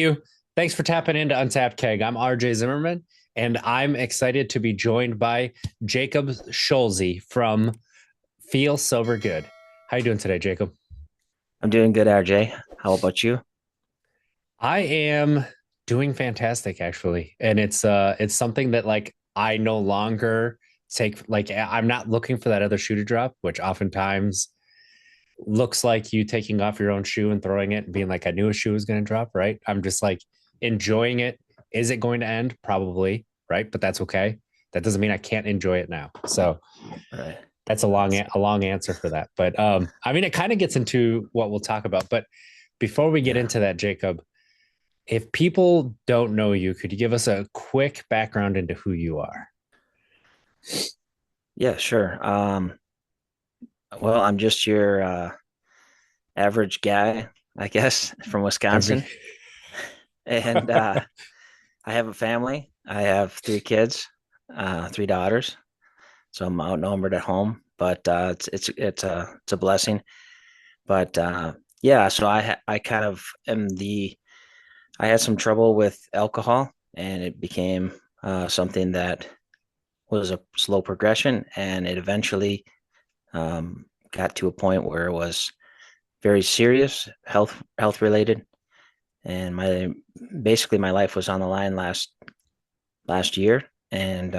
you. Thanks for tapping into Untapped Keg. I'm RJ Zimmerman, and I'm excited to be joined by Jacob Scholze from Feel Sober Good. How you doing today, Jacob? I'm doing good, RJ. How about you? I am doing fantastic, actually, and it's something that like I no longer take. Like I'm not looking for that other shoe to drop, which oftentimes looks like you taking off your own shoe and throwing it and being like, I knew a shoe was going to drop, right? I'm just like enjoying it. Is it going to end? Probably, right? But that's okay. That doesn't mean I can't enjoy it now. So Right. that's a long answer for that. But I mean, it kind of gets into what we'll talk about. But before we get Yeah. into that, Jacob, if people don't know you, could you give us a quick background into who you are? Yeah, sure. Well, I'm just your average guy, I guess, from Every Wisconsin. And I have a family. I have three kids, three daughters. So I'm outnumbered at home, but it's a blessing. But yeah, so I kind of am the I had some trouble with alcohol, and it became something that was a slow progression, and it eventually got to a point where it was very serious, health related, and my basically my life was on the line last year, and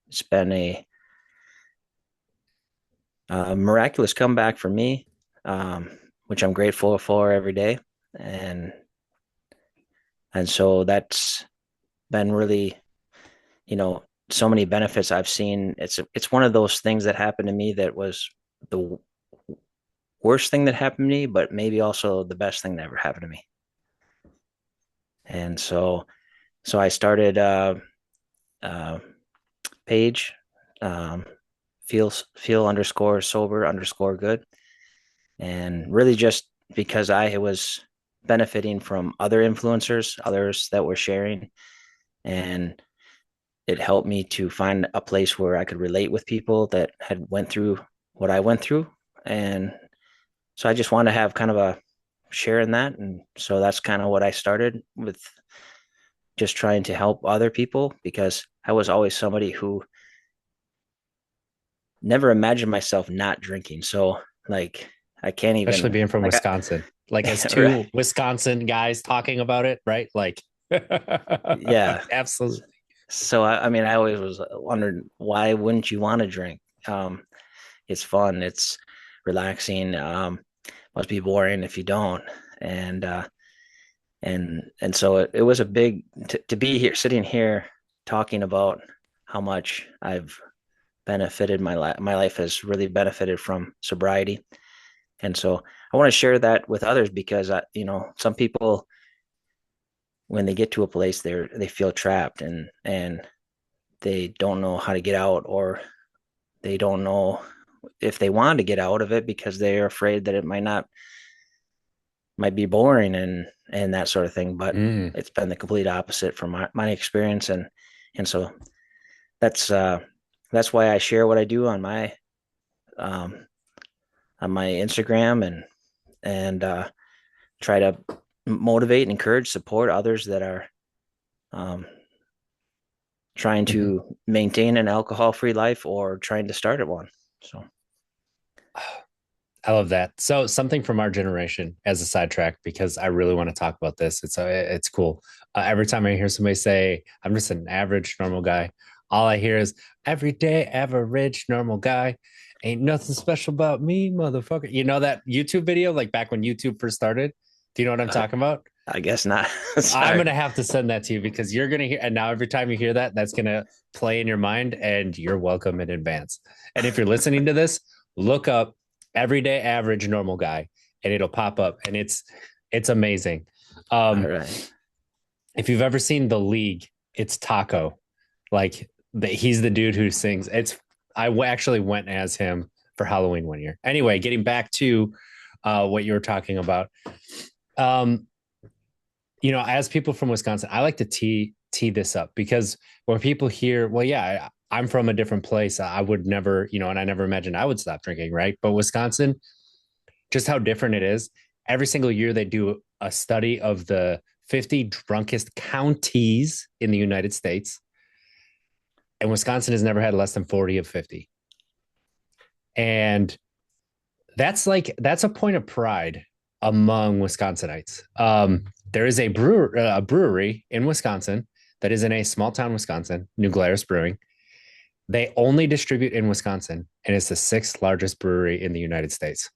it's been a miraculous comeback for me, which I'm grateful for every day, and so that's been really, you know, so many benefits I've seen. It's one of those things that happened to me that was the worst thing that happened to me, but maybe also the best thing that ever happened to me. And so I started uh, page, um, feel underscore sober underscore good, and really just because I was benefiting from other influencers, others that were sharing, and it helped me to find a place where I could relate with people that had went through what I went through, and so I just wanted to have kind of a share in that, and so that's kind of what I started with, just trying to help other people because I was always somebody who never imagined myself not drinking. So like I can't Especially even being from like Wisconsin. Like as right. two Wisconsin guys talking about it, right? Like Yeah. absolutely. So I mean I always was wondering why wouldn't you want to drink? It's fun, it's relaxing. Must be boring if you don't. And so it was a big to be here sitting here talking about how much I've benefited my life has really benefited from sobriety. And so I want to share that with others because some people when they get to a place they feel trapped and they don't know how to get out, or they don't know if they want to get out of it because they're afraid that it might be boring and that sort of thing. But Mm. it's been the complete opposite from my experience, and so that's uh that's why I share what I do um on my Instagram, and try to motivate, encourage, support others that are um, trying Mhm. to maintain an alcohol-free life or trying to start at one. So, I love that. So something from our generation as a sidetrack because I really want to talk about this. It's cool. Every time I hear somebody say I'm just an average normal guy, all I hear is everyday average normal guy. Ain't nothing special about me, motherfucker. You know that YouTube video, like back when YouTube first started? Do you know what I'm uh, talking about? I guess not. I'm Sorry. gonna have to send that to you because you're gonna hear, and now every time you hear that, that's gonna play in your mind, and you're welcome in advance. And if you're listening to this, look up everyday average normal guy, and it'll pop up, and it's amazing. All Um, right. if you've ever seen The League, it's Taco. Like he's the dude who sings. Actually went as him for Halloween one year. Anyway, getting back to what you were talking about. Um, as people from Wisconsin, I like to tee this up because when people hear, well, yeah, I'm from a different place. I would never, and I never imagined I would stop drinking, right? But Wisconsin, just how different it is. Every single year they do a study of the 50 drunkest counties in the United States, and Wisconsin has never had less than 40 of 50. And that's a point of pride among Wisconsinites. There is a brewery in Wisconsin that is in a small town, Wisconsin, New Glarus Brewing. They only distribute in Wisconsin, and it's the sixth largest brewery in the United States.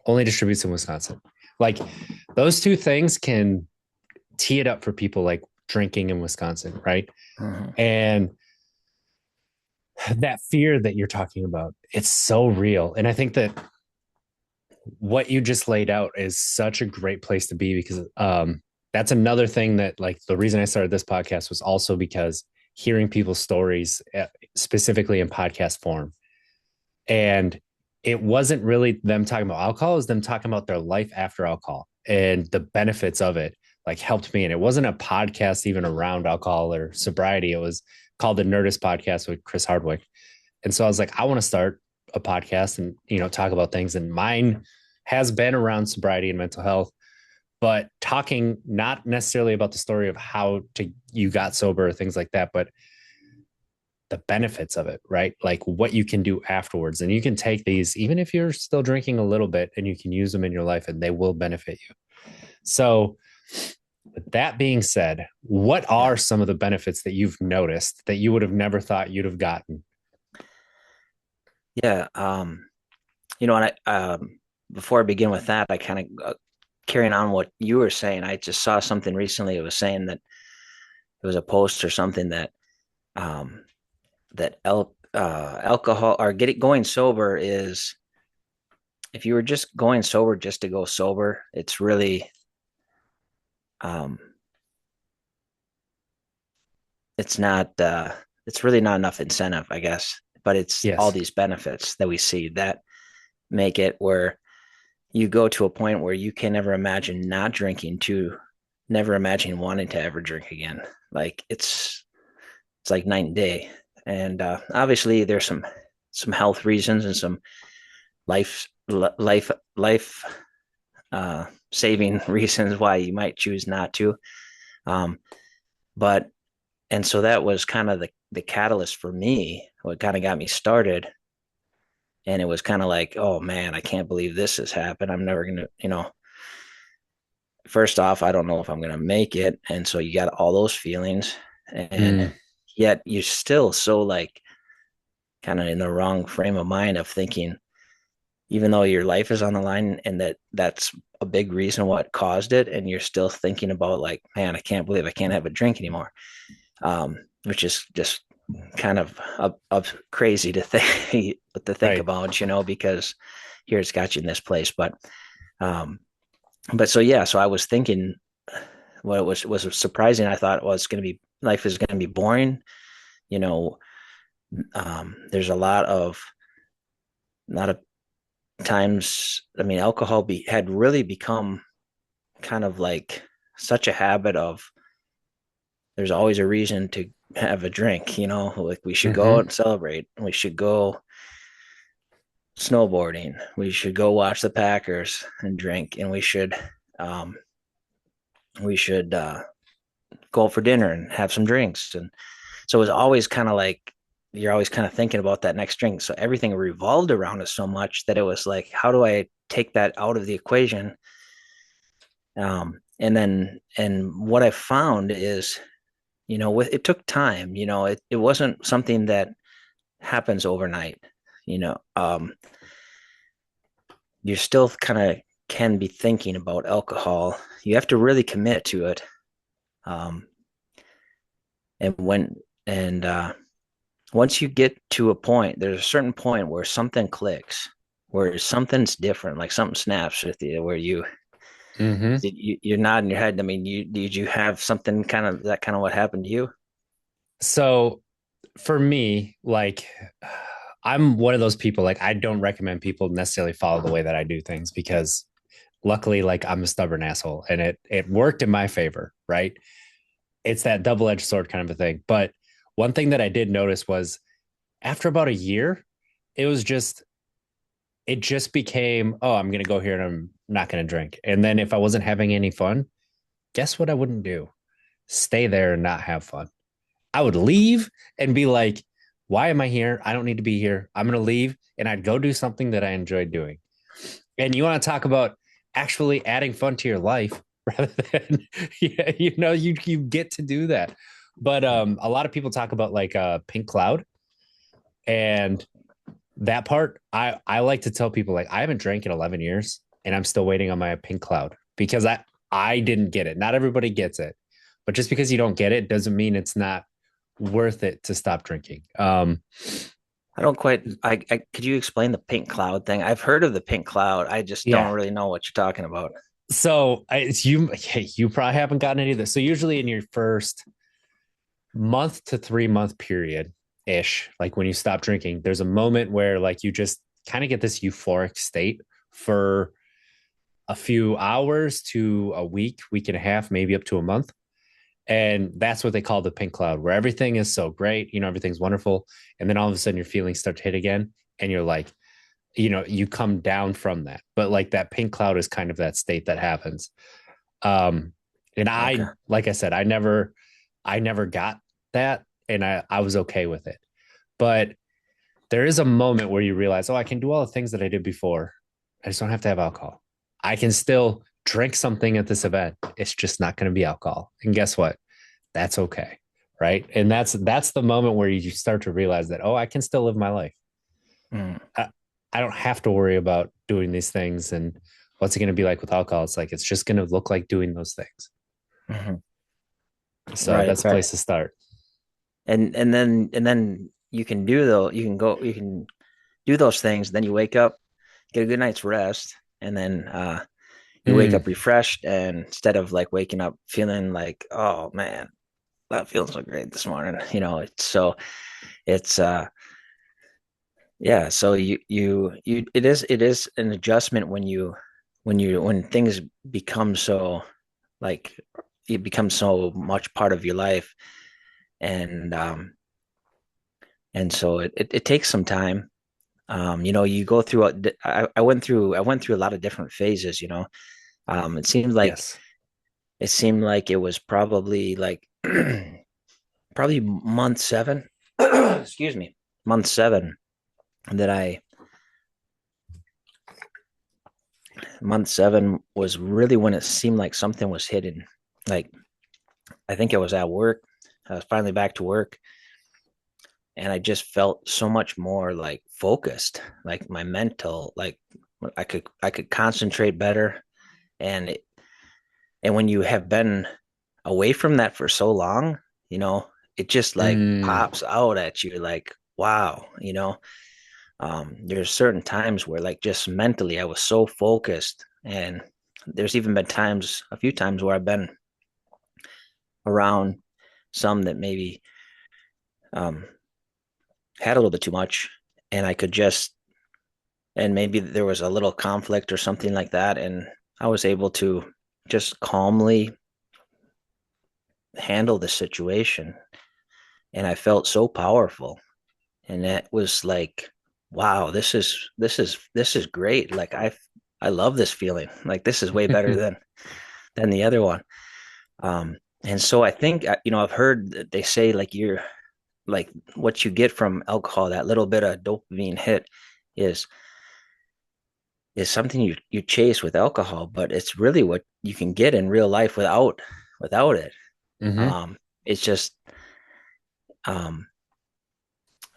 Only distributes in Wisconsin. Like those two things can tee it up for people like drinking in Wisconsin, right? Mhm. And that fear that you're talking about, it's so real. And I think that what you just laid out is such a great place to be because that's another thing that like the reason I started this podcast was also because hearing people's stories specifically in podcast form. And it wasn't really them talking about alcohol, it was them talking about their life after alcohol and the benefits of it like helped me. And it wasn't a podcast even around alcohol or sobriety. It was called the Nerdist Podcast with Chris Hardwick. And so I was like, I want to start a podcast and, talk about things. And mine has been around sobriety and mental health, but talking not necessarily about the story of how you got sober or things like that, but the benefits of it, right? Like what you can do afterwards. And you can take these, even if you're still drinking a little bit, and you can use them in your life and they will benefit you. So, with that being said, what Yeah. are some of the benefits that you've noticed that you would have never thought you'd have gotten? Yeah. And before I begin with that, I kind of carrying on what you were saying. I just saw something recently. It was saying that it was a post or something that um, alcohol or going sober is, if you were just going sober just to go sober, it's really um, it's not it's really not enough incentive, I guess. But it's all Yes. these benefits that we see that make it where you go to a point where you can never imagine not drinking to never imagine wanting to ever drink again. Like it's like night and day. And obviously there's some health reasons and some life saving reasons why you might choose not to. Um, but and so that was kind of the catalyst for me. What kind of got me started. And it was kind of like, oh man, I can't believe this has happened. I'm never gonna, first off, I don't know if I'm gonna make it. And so you got all those feelings, and Mm, yet you're still so like kind of in the wrong frame of mind of thinking, even though your life is on the line and that's a big reason what caused it, and you're still thinking about like, man, I can't believe I can't have a drink anymore. Which is just kind of crazy to think to think right. about, because here it's got you in this place. Um, but so yeah, so I was thinking what was surprising. I thought, well, it's going to be life is going to be boring. You know, there's a lot of times. I mean, alcohol had really become kind of like such a habit of. There's always a reason to have a drink. Like we should go out Mm-hmm. and celebrate. We should go snowboarding. We should go watch the Packers and drink, and um, we should go out for dinner and have some drinks. And so it was always kind of like you're always kind of thinking about that next drink. So everything revolved around it so much that it was like, how do I take that out of the equation? And what I found is, it took time. It wasn't something that happens overnight. You know, um, you still kind of can be thinking about alcohol. You have to really commit to it. Um, and when and once you get to a point, there's a certain point where something clicks, where something's different, like something snaps with you, where Mm-hmm. you're nodding your head. I mean, did you have something kind of what happened to you? So for me, like I'm one of those people, like I don't recommend people necessarily follow the way that I do things because luckily, like I'm a stubborn asshole and it worked in my favor, right? It's that double-edged sword kind of a thing. But one thing that I did notice was after about a year, it was just it just became, oh, I'm gonna go here and I'm not gonna drink. And then if I wasn't having any fun, guess what I wouldn't do? Stay there and not have fun. I would leave and be like, why am I here? I don't need to be here. I'm going to leave. And I'd go do something that I enjoyed doing. And you want to talk about actually adding fun to your life rather than, yeah, you get to do that. But a lot of people talk about like a pink cloud, and that part, I like to tell people like I haven't drank in 11 years and I'm still waiting on my pink cloud because I didn't get it. Not everybody gets it. But just because you don't get it doesn't mean it's not worth it to stop drinking. I don't quite. I could you explain the pink cloud thing? I've heard of the pink cloud. I just don't Yeah. really know what you're talking about. So it's you. Hey, you probably haven't gotten any of this. So usually in your first month to 3 month period ish, like when you stop drinking, there's a moment where like you just kind of get this euphoric state for a few hours to a week, week and a half, maybe up to a month. And that's what they call the pink cloud, where everything is so great, everything's wonderful. And then all of a sudden your feelings start to hit again. And you're like, you come down from that. But like that pink cloud is kind of that state that happens. And Okay. like I said, I never got that, and I was okay with it. But there is a moment where you realize, oh, I can do all the things that I did before. I just don't have to have alcohol. I can still drink something at this event. It's just not going to be alcohol. And guess what? That's okay. Right. And that's the moment where you start to realize that, oh, I can still live my life. Mm, I, I don't have to worry about doing these things. And what's it going to be like with alcohol? It's like, it's just going to look like doing those things. mhm. So Right, that's a right. place to start. And then you can do though. You can do those things. Then you wake up, get a good night's rest, and then you wake Mm, up refreshed. And instead of like waking up feeling like, oh man, that feels so great this morning, it's yeah. So you it is an adjustment when when things become so like it becomes so much part of your life, and so it takes some time. You go through I went through a lot of different phases. It seemed like yes. it was probably like probably month seven. Excuse me, month seven that I month seven was really when it seemed like something was hidden. Like I think I was at work. I was finally back to work, and I just felt so much more like focused, like my mental, like I could concentrate better. And and when you have been away from that for so long, you know, it just like Mm, pops out at you like, wow, there's certain times where like just mentally I was so focused. And there's even been times, a few times where I've been around some that maybe um, had a little bit too much, and I could just, and maybe there was a little conflict or something like that. And I was able to just calmly handle the situation. And I felt so powerful. And that was like, wow, this is great. Like I love this feeling. Like this is way better than the other one. And so I think I've heard that they say like you're like what you get from alcohol, that little bit of dopamine hit is is something you chase with alcohol, but it's really what you can get in real life without it. hmm It's just um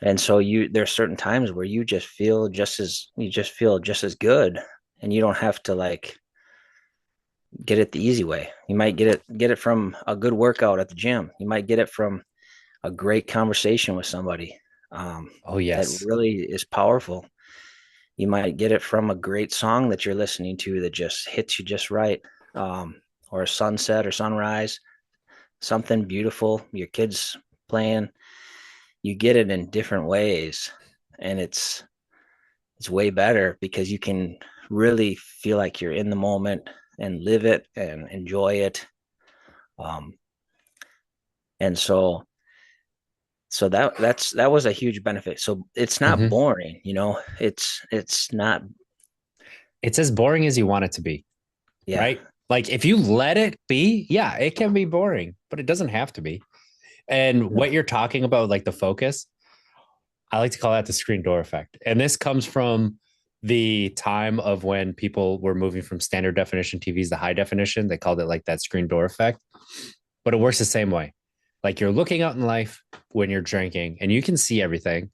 and so there's certain times where you just feel just as good, and you don't have to like get it the easy way. You might get it from a good workout at the gym. You might get it from a great conversation with somebody Oh, that yes. really is powerful. You might get it from a great song that you're listening to that just hits you just right, or a sunset or sunrise, something beautiful. Your kids playing. You get it in different ways, and it's way better because you can really feel like you're in the moment and live it and enjoy it. Um, and that was a huge benefit. So it's not hmm boring, it's not. It's as boring as you want it to be, Yeah. right? Like if you let it be, yeah, it can be boring, but it doesn't have to be. And No. what you're talking about, like the focus, I like to call that the screen door effect. And this comes from the time of when people were moving from standard definition TVs to high definition. They called it like that screen door effect, but it works the same way. Like you're looking out in life when you're drinking and you can see everything,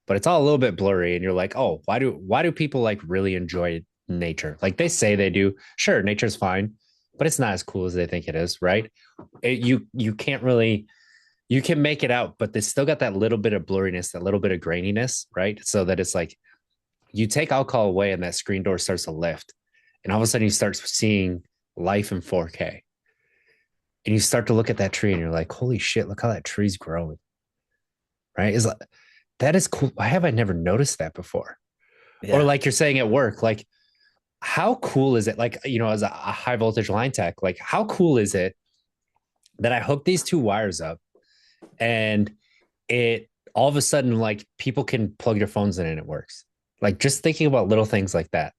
but it's all a little bit blurry. And you're like, oh, why do people like really enjoy nature? Like they say they do. Sure, nature's fine, but it's not as cool as they think it is, right? You can't really you can make it out, but they still got that little bit of blurriness, that little bit of graininess, right? So that it's like you take alcohol away and that screen door starts to lift. And all of a sudden you start seeing life in 4K. And you start to look at that tree and you're like, holy shit, look how that tree's growing. Right? Is like that is cool. Why have I never noticed that before? Or Yeah. like you're saying at work, like how cool is it? Like, as a high voltage line tech, like how cool is it that I hook these two wires up and it all of a sudden like people can plug their phones in and it works. Like just thinking about little things like that.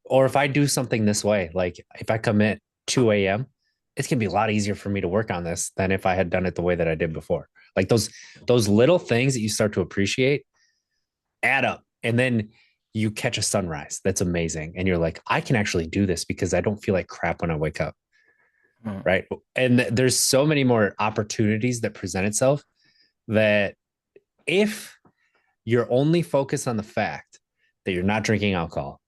Or if I do something this way, like if I come at 2 a.m., it's gonna be a lot easier for me to work on this than if I had done it the way that I did before. Like those little things that you start to appreciate add up. And then you catch a sunrise that's amazing. And you're like, I can actually do this because I don't feel like crap when I wake up. Mm. Right. And there's so many more opportunities that present itself that if you're only focused on the fact that you're not drinking alcohol,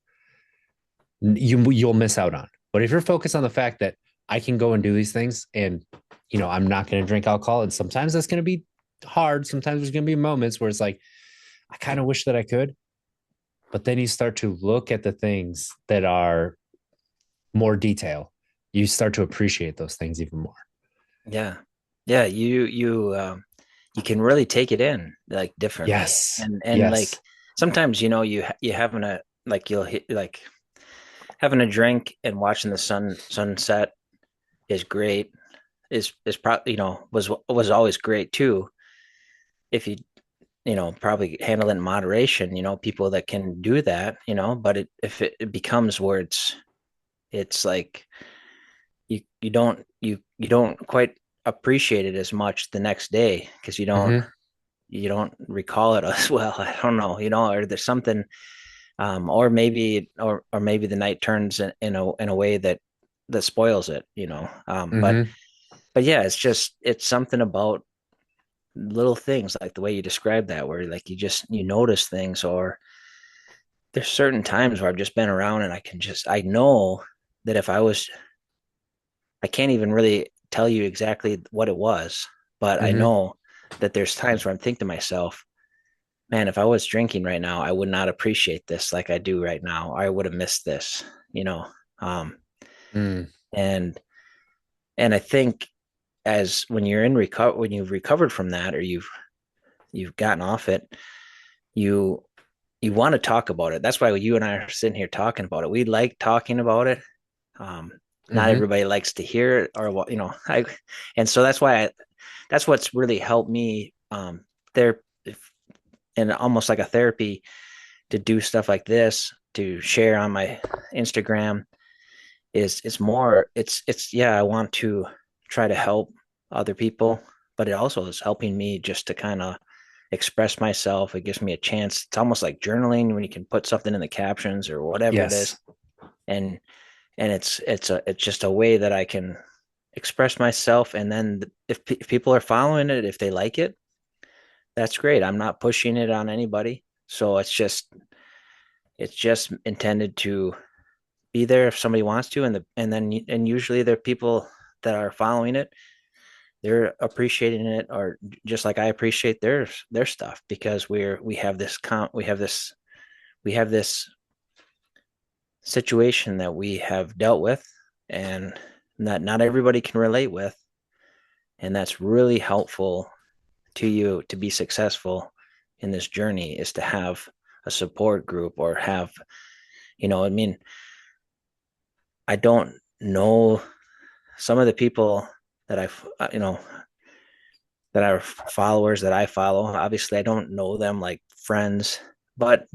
you'll miss out on. But if you're focused on the fact that I can go and do these things and I'm not going to drink alcohol, and sometimes that's going to be hard. Sometimes there's going to be moments where it's like, I kind of wish that I could. But then you start to look at the things that are more detail. You start to appreciate those things even more. Yeah. Yeah. You can really take it in like differently. Yes. And like Yes. sometimes, you having a, like you'll hit like having a drink and watching the sunset is great. Is probably, was always great too. If you, probably handle it in moderation, people that can do that, but if it becomes where it's like you don't quite appreciate it as much the next day because Mm-hmm. you don't recall it as well. I don't know, or there's something, or maybe the night turns in a way that spoils it, Mm-hmm. but yeah, it's something about little things like the way you described that, where like you notice things, or there's certain times where I've just been around and I know that if I can't even really tell you exactly what it was, but I Mm-hmm. know that there's times where I'm thinking to myself, man, if I was drinking right now, I would not appreciate this like I do right now. I would have missed this, you know. Um, Mm. and and I think as when you've recovered from that, or you've gotten off it, you you want to talk about it. That's why you and I are sitting here talking about it. We like talking about it. Um, Not Mm-hmm. everybody likes to hear it, or and so that's what's really helped me there, and almost like a therapy, to do stuff like this, to share on my Instagram. It's more, it's yeah, I want to try to help other people, but it also is helping me just to kind of express myself. It gives me a chance. It's almost like journaling when you can put something in the captions or whatever it is. Yes. And it's just a way that I can express myself. And then if people are following it, if they like it, that's great. I'm not pushing it on anybody. So it's just intended to be there if somebody wants to, and usually there are people that are following it. They're appreciating it, or just like I appreciate their stuff, because we have this situation that we have dealt with, and not everybody can relate with, and that's really helpful to you to be successful in this journey, is to have a support group, or have, I mean, I don't know some of the people that that are followers that I follow. Obviously, I don't know them like friends, but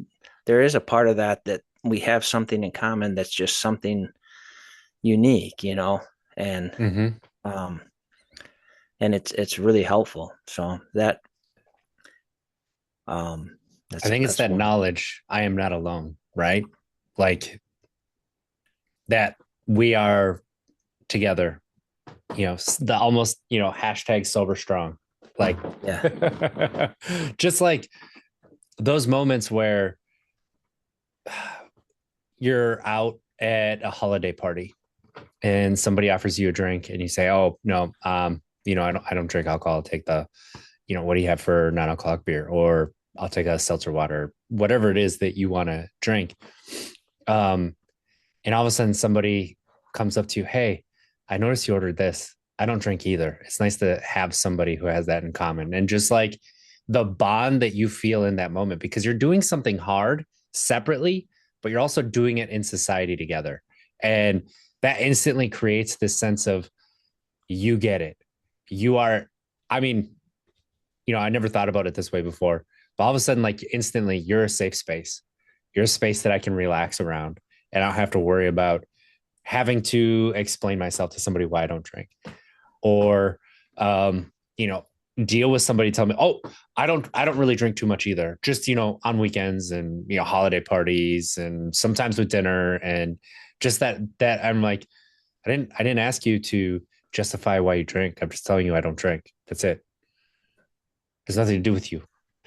there is a part of that we have something in common, that's just something unique, and Mm-hmm. um, and it's really helpful. So um, I that's think it's that's that one. knowledge I am not alone, right? Like that we are together, the almost, hashtag sober strong. Like, Yeah, just like those moments where you're out at a holiday party and somebody offers you a drink and you say, "Oh no, I don't drink alcohol. I'll take the, what do you have for non-alcoholic beer?" Or I'll take a seltzer water, whatever it is that you want to drink. Um, and all of a sudden somebody comes up to you, "Hey, I noticed you ordered this. I don't drink either." It's nice to have somebody who has that in common, and just like the bond that you feel in that moment, because you're doing something hard separately, but you're also doing it in society together. And that instantly creates this sense of, you get it. You are, I mean, I never thought about it this way before, but all of a sudden, like, instantly, you're a safe space. You're a space that I can relax around, and I don't have to worry about having to explain myself to somebody why I don't drink, or um, you know, deal with somebody telling me, "Oh, I don't really drink too much either. Just, on weekends and, holiday parties and sometimes with dinner." And just that I'm like, I didn't ask you to justify why you drink. I'm just telling you I don't drink. That's it. There's nothing to do with you.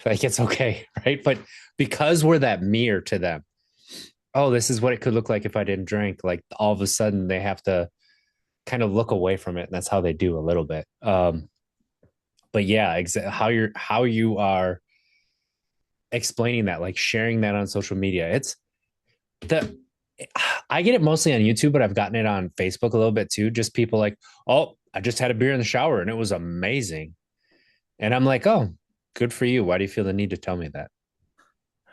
Like, it's okay, right? But because we're that mirror to them, oh, this is what it could look like if I didn't drink. Like, all of a sudden they have to kind of look away from it, and that's how they do a little bit. But yeah, how you are explaining that, like sharing that on social media. It's the I get it mostly on YouTube, but I've gotten it on Facebook a little bit too. Just people like, "Oh, I just had a beer in the shower and it was amazing." And I'm like, "Oh, good for you. Why do you feel the need to tell me that?"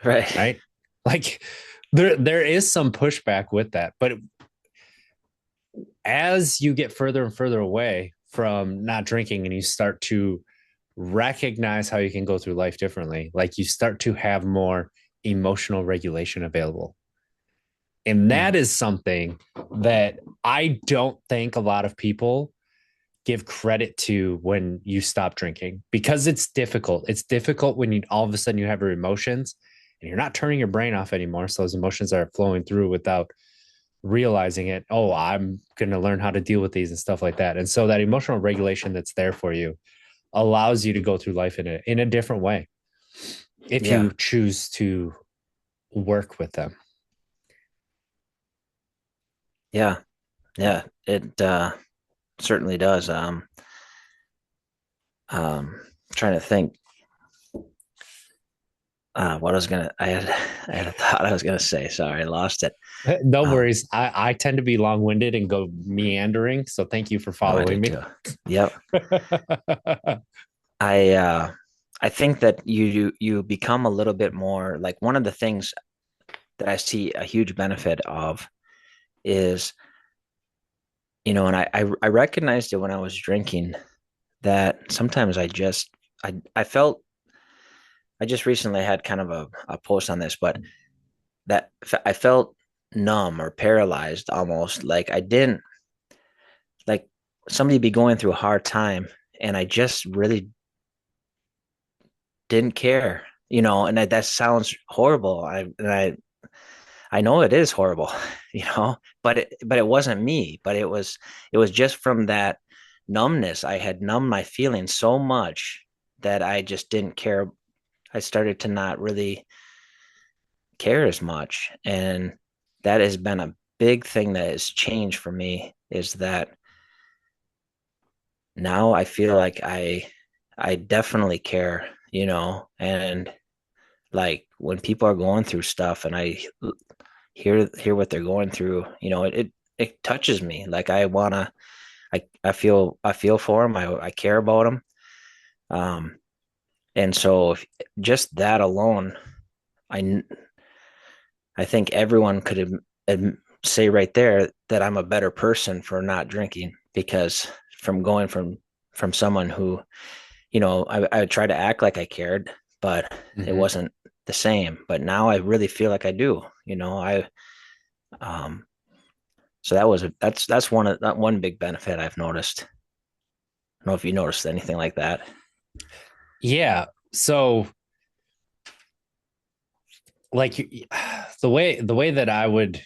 right. Right? Like, there is some pushback with that, but as you get further and further away from not drinking and you start to recognize how you can go through life differently, like, you start to have more emotional regulation available. And Hmm. that is something that I don't think a lot of people give credit to when you stop drinking, because it's difficult. It's difficult when you all of a sudden you have your emotions and you're not turning your brain off anymore. So those emotions are flowing through without realizing it. Oh, I'm going to learn how to deal with these and stuff like that. And so that emotional regulation that's there for you allows you to go through life in a different way if Yeah, you choose to work with them. yeah, yeah. It certainly does. Trying to think what I was gonna. I had a thought I was gonna say. Sorry, I lost it. No Um, worries. I tend to be long winded and go meandering. So thank you for oh, I do following me. too. Yep. I uh, I think that you become a little bit more like one of the things that I see a huge benefit of is, and I recognized it when I was drinking that sometimes I felt I just recently had kind of a post on this, but that I felt numb or paralyzed almost like I didn't like somebody be going through a hard time and I just really didn't care, and that sounds horrible. I know it is horrible, but it wasn't me, but it was just from that numbness. I had numbed my feelings so much that I just didn't care. I started to not really care as much. And that has been a big thing that has changed for me is that now I feel like I definitely care, and like when people are going through stuff and I hear what they're going through, it touches me. Like I feel for them. I care about them. Um, and so just that alone, I I think everyone could say right there that I'm a better person for not drinking because from going from someone who, I would try to act like I cared, but it Mm-hmm. wasn't the same. But now I really feel like I do. Um, So that's one big benefit I've noticed. I don't know if you noticed anything like that. Yeah. So like the way that I would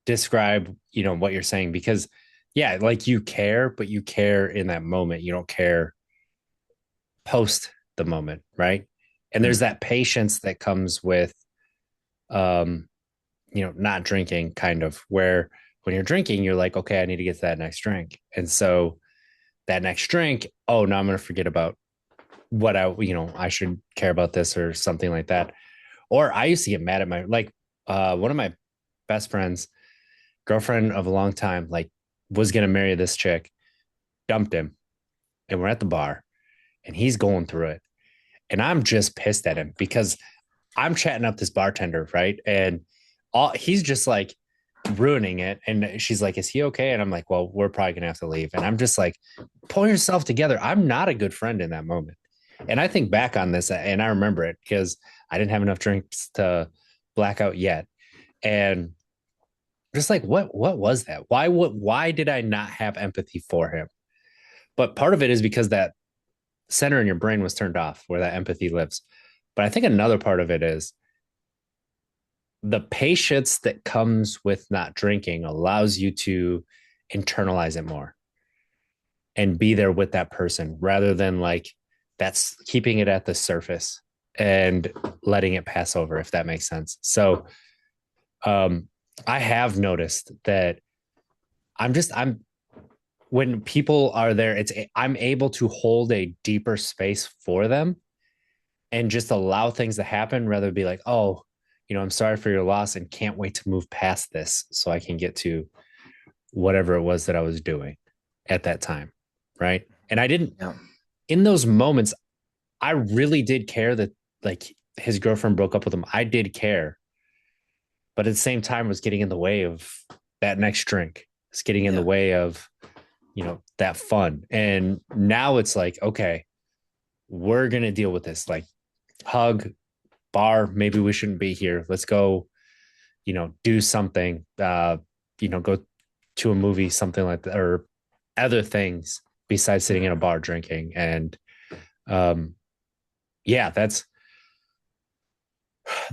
describe, what you're saying, because yeah, like you care, but you care in that moment. You don't care post the moment, right? And there's Mm, that patience that comes with um, not drinking, kind of, where when you're drinking, you're like, okay, I need to get to that next drink. And so that next drink, oh, now I'm going to forget about what I should care about this or something like that. Or I used to get mad at one of my best friends, girlfriend of a long time, like was going to marry this chick, dumped him, and we're at the bar and he's going through it. And I'm just pissed at him because I'm chatting up this bartender, right? And he's just like ruining it. And she's like, "Is he okay?" And I'm like, "Well, we're probably gonna have to leave." And I'm just like, "Pull yourself together." I'm not a good friend in that moment. And I think back on this, and I remember it because I didn't have enough drinks to black out yet. And just like, what was that? Why did I not have empathy for him? But part of it is because that center in your brain was turned off where that empathy lives. But I think another part of it is the patience that comes with not drinking allows you to internalize it more and be there with that person rather than like that's keeping it at the surface and letting it pass over, if that makes sense. So um I have noticed that I'm when people are there, I'm able to hold a deeper space for them and just allow things to happen rather than be like, oh, I'm sorry for your loss and can't wait to move past this so I can get to whatever it was that I was doing at that time. Right. And I didn't, yeah. in those moments, I really did care that like his girlfriend broke up with him. I did care, but at the same time, was getting in the way of that next drink. It's getting in the Yeah. way of, that fun. And now it's like, okay, we're going to deal with this. Like, hug, bar, maybe we shouldn't be here. Let's go, do something, go to a movie, something like that, or other things besides sitting in a Mhm. bar drinking. And um, yeah,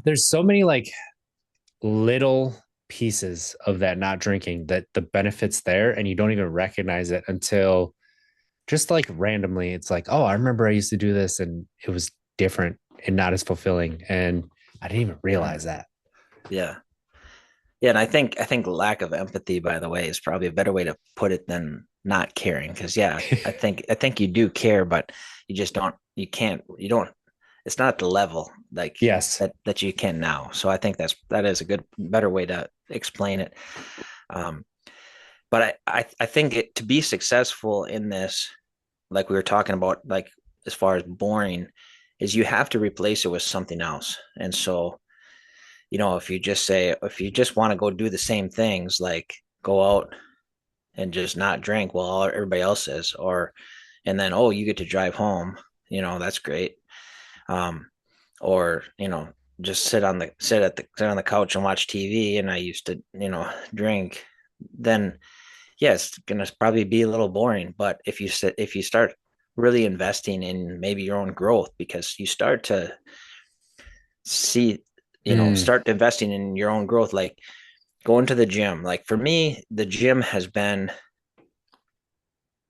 there's so many like little pieces of that not drinking that the benefits there, and you don't even recognize it until just like randomly, it's like, oh, I remember I used to do this and it was different and not as fulfilling. And I didn't even Mhm. realize that. Yeah. Yeah, and I think lack of empathy, by the way, is probably a better way to put it than not caring. Because yeah, I think you do care, but you just don't. You can't. You don't. It's not at the level like Yes. that you can now. So I think that is a good, better way to explain it. Um, but I think to be successful in this, like we were talking about, like as far as boring, is you have to replace it with something else. And so if you just want to go do the same things, like go out and just not drink while everybody else is, and then, oh, you get to drive home, that's great. Um, or, just sit on the couch and watch TV. And I used to, drink, then yeah, it's going to probably be a little boring. But if you start really investing in maybe your own growth, because you start to see, Mm, start investing in your own growth, like going to the gym. Like for me, the gym has been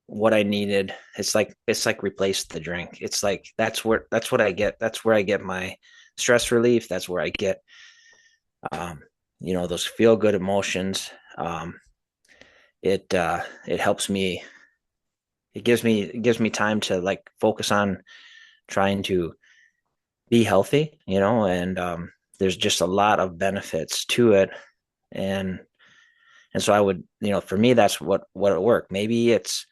what I needed. It's like replace the drink. It's like that's what I get. That's where I get my stress relief. That's where I get um, those feel good emotions. It helps me. It gives me time to like focus on trying to be healthy, and there's just a lot of benefits to it. And so I would, for me, that's what it worked. Maybe it's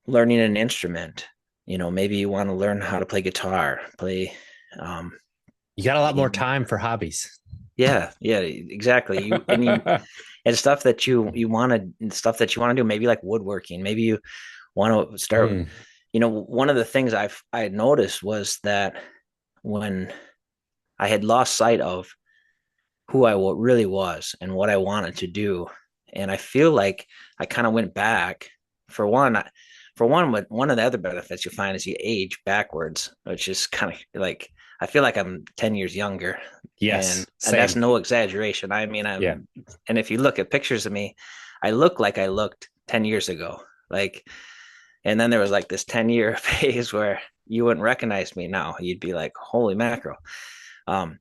learning an instrument. Maybe you want to learn how to play guitar, play. Um, you got a lot you more know, time for hobbies. yeah, exactly. And stuff that you want to do. Maybe like woodworking. Maybe you want to start. Mm. One of the things I had noticed was that when I had lost sight of who I really was and what I wanted to do. And I feel like I kind of went back. For one, one of the other benefits you find is you age backwards, which is kind of like I feel like I'm 10 years younger, Yes, and that's same. no exaggeration. I mean, Yeah. and if you look at pictures of me, I look like I looked 10 years ago. Like, and then there was like this 10-year phase where you wouldn't recognize me now. You'd be like, holy mackerel. Um,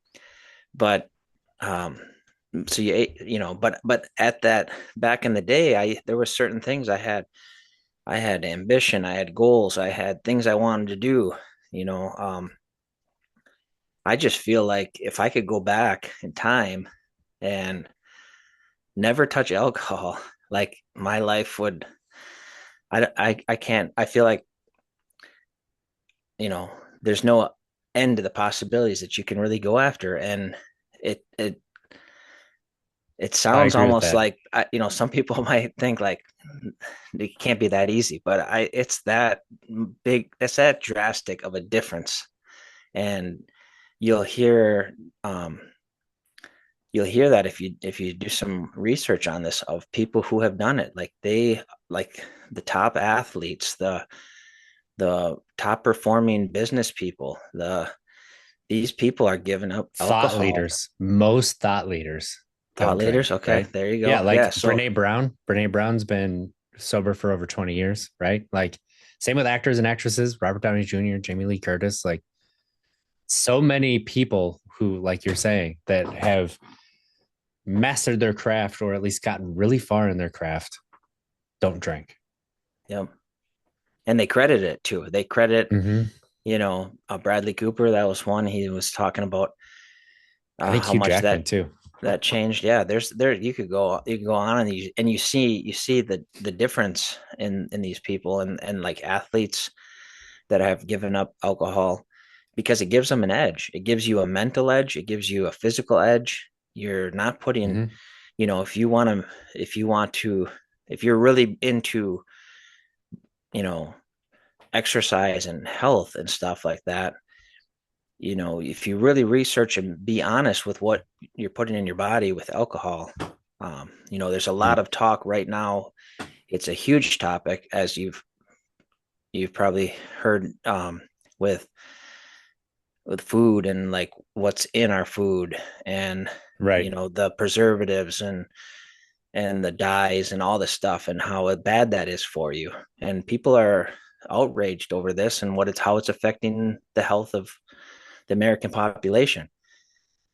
but um so but at that back in the day, I there were certain things I had ambition, I had goals, I had things I wanted to do. you know um I just feel like if I could go back in time and never touch alcohol, like my life would, I can't, I feel like, you know there's no end to the possibilities that you can really go after. And it it it I sounds agree with almost that. like, some people might think like it can't be that easy, but it's that big, it's that drastic of a difference. And you'll hear um you'll hear that if you do some research on this, of people who have done it, like the top athletes, the top performing business people, these people are giving up Thought alcohol. leaders, most thought leaders Thought don't leaders, drink, okay, right? there you Yeah, go. Yeah, like so Brene Brown. Brene Brown's been sober for over 20 years, right? Like, same with actors and actresses, Robert Downey Jr., Jamie Lee Curtis, like so many people who, like you're saying, that have mastered their craft or at least gotten really far in their craft don't drink. yeah, and they credit it too. They credit, Mm-hmm. Bradley Cooper. That was one. He was talking about I think how Hugh much Jackman too. that changed. Yeah, there you can go on, and you see the difference in these people, and like athletes that have given up alcohol, because it gives them an edge. It gives you a mental edge. It gives you a physical edge. You're not putting, Mm-hmm. if you want to, if you're really into, you know, exercise and health and stuff like that, if you really research and be honest with what you're putting in your body with alcohol, there's a lot of talk right now. It's a huge topic, as you've probably heard, with food, and like what's in our food, and Right. the preservatives, and the dyes and all this stuff, and how bad that is for you. And people are outraged over this, and how it's affecting the health of the American population.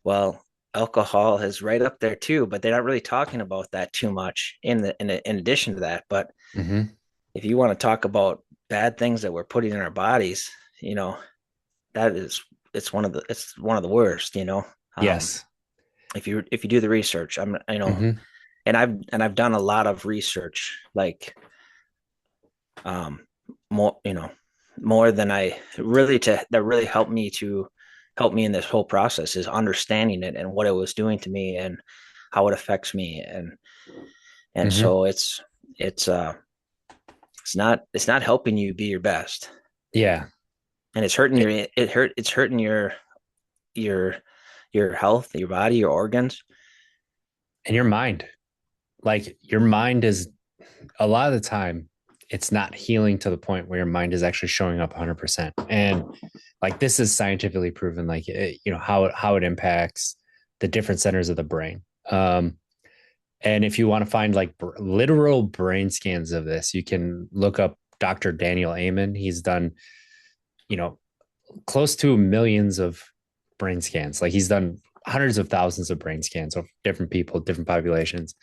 Well, alcohol is right up there too, but they're not really talking about that too much in addition to that. But Mm-hmm. if you want to talk about bad things that we're putting in our bodies, you know, that is it's one of the worst. Yes. If you do the research, Mm-hmm. and I've done a lot of research, like, um more, more than I really, to that really helped me in this whole process, is understanding it and what it was doing to me, and how it affects me. And Mm-hmm. so it's uh it's not helping you be your best, Yeah. and it's hurting your your health, your body, your organs. And your mind, like your mind is a lot of the time it's not healing to the point where your mind is actually showing up 100%. And like this is scientifically proven, like how it impacts the different centers of the brain. And if you want to find like literal brain scans of this, you can look up Dr. Daniel Amen. He's done, you know, close to millions of brain scans. Like he's done hundreds of thousands of brain scans of different people, different populations.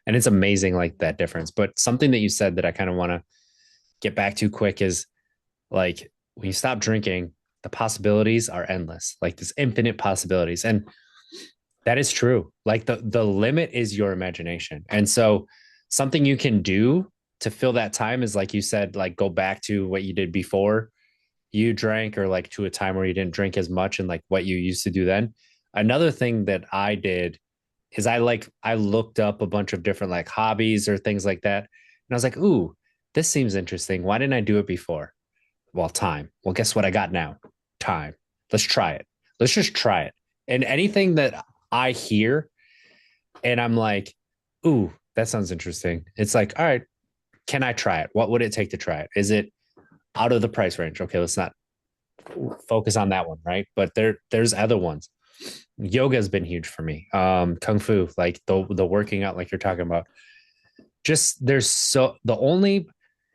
And it's amazing, like that difference. But something that you said that I kind of want to get back to quick is like when you stop drinking, the possibilities are endless. Like there's infinite possibilities. And that is true. Like the limit is your imagination. And so something you can do to fill that time is, like you said, like go back to what you did before you drank, or like to a time where you didn't drink as much and like what you used to do then. Another thing that I did is I looked up a bunch of different like hobbies or things like that. And I was like, ooh, this seems interesting. Why didn't I do it before? Well, time. Well, guess what I got now? Time. Let's try it. Let's just try it. And anything that I hear, And I'm like, ooh, that sounds interesting. It's like, all right, can I try it? What would it take to try it? Is it out of the price range? Okay, let's not focus on that one, right? But there's other ones. Yoga has been huge for me. Kung Fu, like the working out, like you're talking about. Just there's so the only,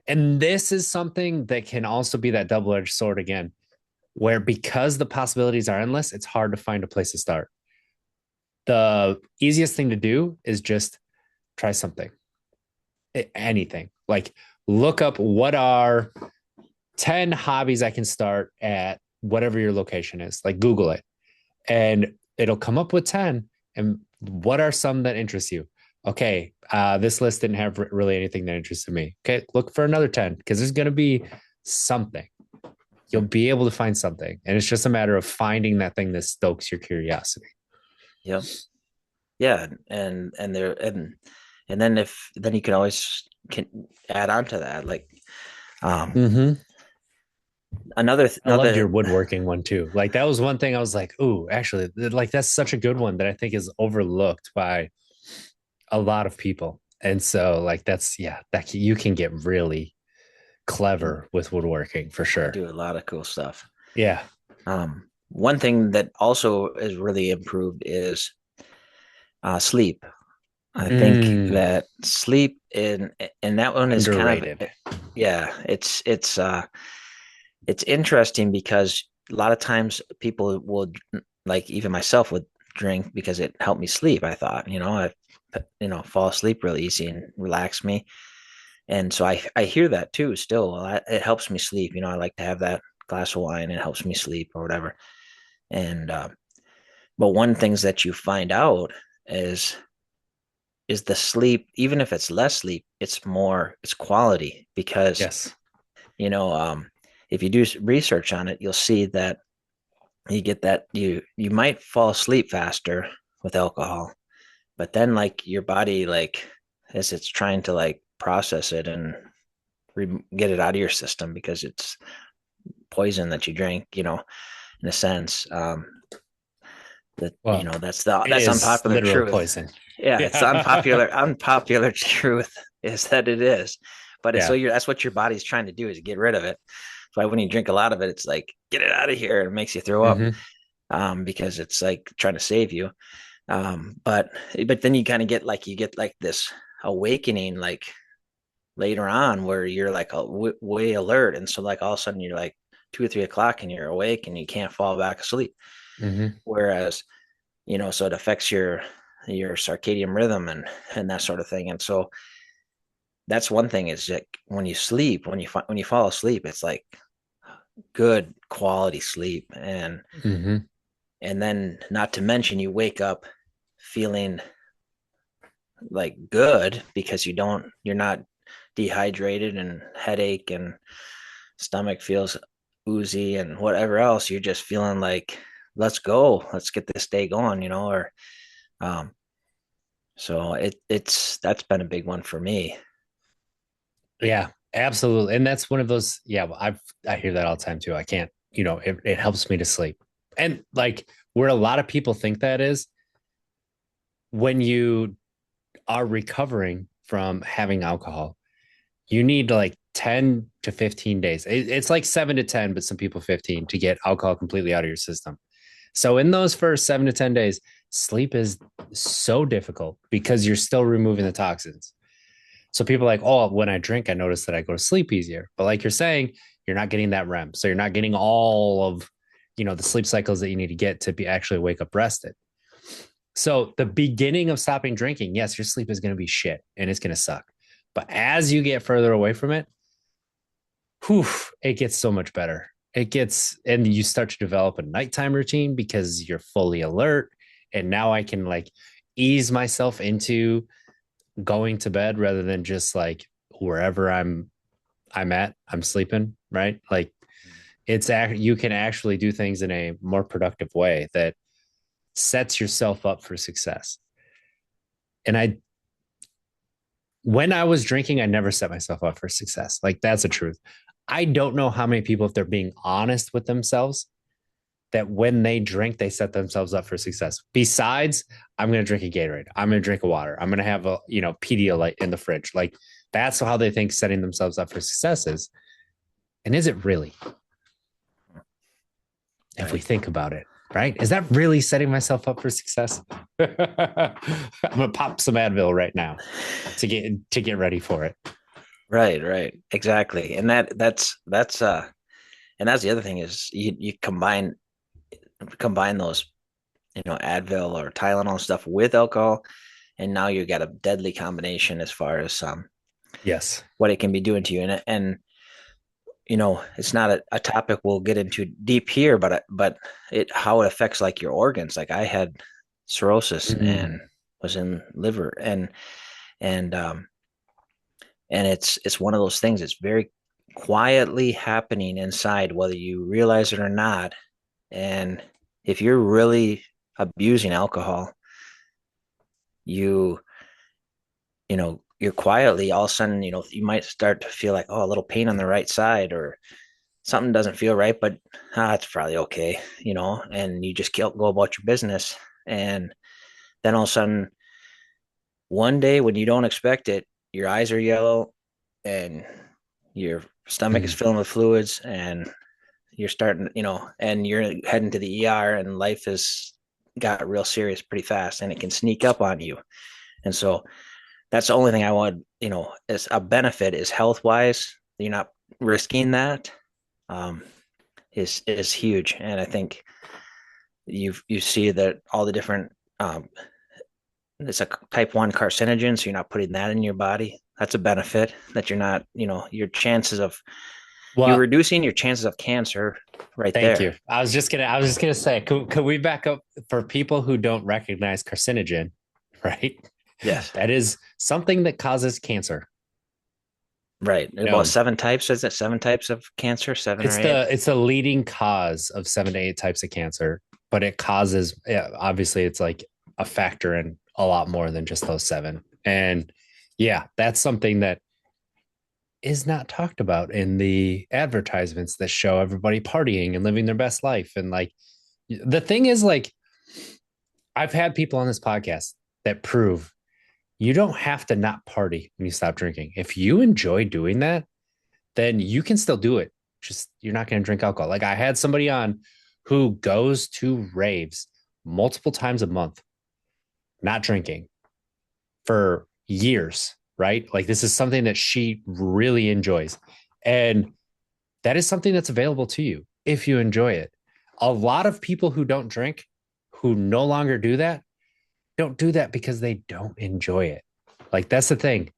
and this is something that can also be that double-edged sword again, where because the possibilities are endless, it's hard to find a place to start. The easiest thing to do is just try something, anything. Like look up what are 10 hobbies I can start at whatever your location is. Like Google it and it'll come up with 10. And what are some that interest you? Okay, this list didn't have really anything that interested me. Okay, look for another 10 because there's going to be something. You'll be able to find something. And it's just a matter of finding that thing that stokes your curiosity. Yep. Yeah. And then if then you can always can add on to that. Like um Mm-hmm. I loved your another woodworking one too. Like that was one thing I was like, ooh, actually, like that's such a good one that I think is overlooked by a lot of people. And so like that's yeah, that you can get really can clever with woodworking for can sure. do a lot of cool stuff. Yeah. One thing that also is really improved is sleep. I think Mm, that sleep in and that one is kind underrated. of yeah, it's interesting because a lot of times people will like even myself would drink because it helped me sleep. I thought, fall asleep really easy and relax me. And so I hear that too still. It helps me sleep. I like to have that glass of wine. It helps me sleep or whatever. And but one things that you find out is is the sleep, even if it's less sleep, it's quality because Yes. you know um if you do research on it, you'll see that you get that you might fall asleep faster with alcohol, but then like your body, like as it's trying to like process it and get it out of your system because it's poison that you drink, in a sense. That Well, it that's is unpopular literal truth. poison. Yeah, it's the Yeah. unpopular truth is that it is. But it's so Yeah. you're that's what your body's trying to do, is get rid of it. So when you drink a lot of it, it's like get it out of here. It makes you throw up, Mm-hmm. because it's like trying to save you. But then you get like this awakening like later on where you're like way alert, and so like all of a sudden you're like 2 or 3 o'clock and you're awake and you can't fall back asleep. Mm-hmm. Whereas so it affects your circadian rhythm and that sort of thing. And so that's one thing, is that when you sleep, when you fall asleep, it's like good quality sleep. Mm-hmm. And then not to mention you wake up feeling like good because you're not dehydrated and headache and stomach feels oozy and whatever else. You're just feeling like let's go, let's get this day going, or um so it's that's been a big one for me. Yeah, absolutely. And that's one of those, yeah, well, I hear that all the time too. I can't, it helps me to sleep. And like where a lot of people think that is when you are recovering from having alcohol, you need like 10 to 15 days. It's like 7 to 10, but some people 15 to get alcohol completely out of your system. So in those first 7 to 10 days, sleep is so difficult because you're still removing the toxins. So people are like, oh, when I drink, I notice that I go to sleep easier. But like you're saying, you're not getting that REM. So you're not getting all of, the sleep cycles that you need to get to be actually wake up rested. So the beginning of stopping drinking, yes, your sleep is going to be shit and it's going to suck. But as you get further away from it, whew, it gets so much better. And you start to develop a nighttime routine because you're fully alert. And now I can like ease myself into going to bed rather than just like wherever I'm sleeping, right? Like you can actually do things in a more productive way that sets yourself up for success. And when I was drinking, I never set myself up for success. Like that's the truth. I don't know how many people, if they're being honest with themselves, that when they drink, they set themselves up for success. Besides, I'm going to drink a Gatorade. I'm going to drink a water. I'm going to have a, Pedialyte in the fridge. Like that's how they think setting themselves up for success is. And is it really, if we Right. think about it, right? Is that really setting myself up for success? I'm going to pop some Advil right now to get ready for it. Right, right. Exactly. And that's the other thing is you combine those, Advil or Tylenol stuff with alcohol, and now you got a deadly combination as far as Yes. what it can be doing to you. And it's not a topic we'll get into deep here, but it how it affects like your organs. Like I had cirrhosis Mm. and was in liver, and and it's one of those things. It's very quietly happening inside, whether you realize it or not. And if you're really abusing alcohol, you you're quietly all of a sudden, you might start to feel like, oh, a little pain on the right side, or something doesn't feel right, but it's probably okay, and you just go about your business. And then all of a sudden, one day when you don't expect it, your eyes are yellow and your stomach is Mm. filling with fluids, and you're starting, and you're heading to the ER, and life has got real serious pretty fast, and it can sneak up on you. And so that's the only thing I want, as a benefit is health wise. You're not risking that. Um, is huge, and I think you see that all the different it's a type 1 carcinogen, so you're not putting that in your body. That's a benefit that you're not, your chances of you're Well, reducing your chances of cancer right thank there. you. I was just gonna say, could we back up for people who don't recognize carcinogen, right? Yes. That is something that causes cancer. Right. About Known. seven types, is it seven types of cancer, seven or It's eight? the leading cause of 7 to 8 types of cancer, but it causes, yeah, obviously it's like a factor in a lot more than just those seven. And yeah, that's something that is not talked about in the advertisements that show everybody partying and living their best life. And like the thing is, like, I've had people on this podcast that prove you don't have to not party when you stop drinking. If you enjoy doing that, then you can still do it. Just you're not going to drink alcohol. Like I had somebody on who goes to raves multiple times a month, not drinking for years, right? Like this is something that she really enjoys. And that is something that's available to you if you enjoy it. A lot of people who don't drink, who no longer do that, don't do that because they don't enjoy it. Like that's the thing.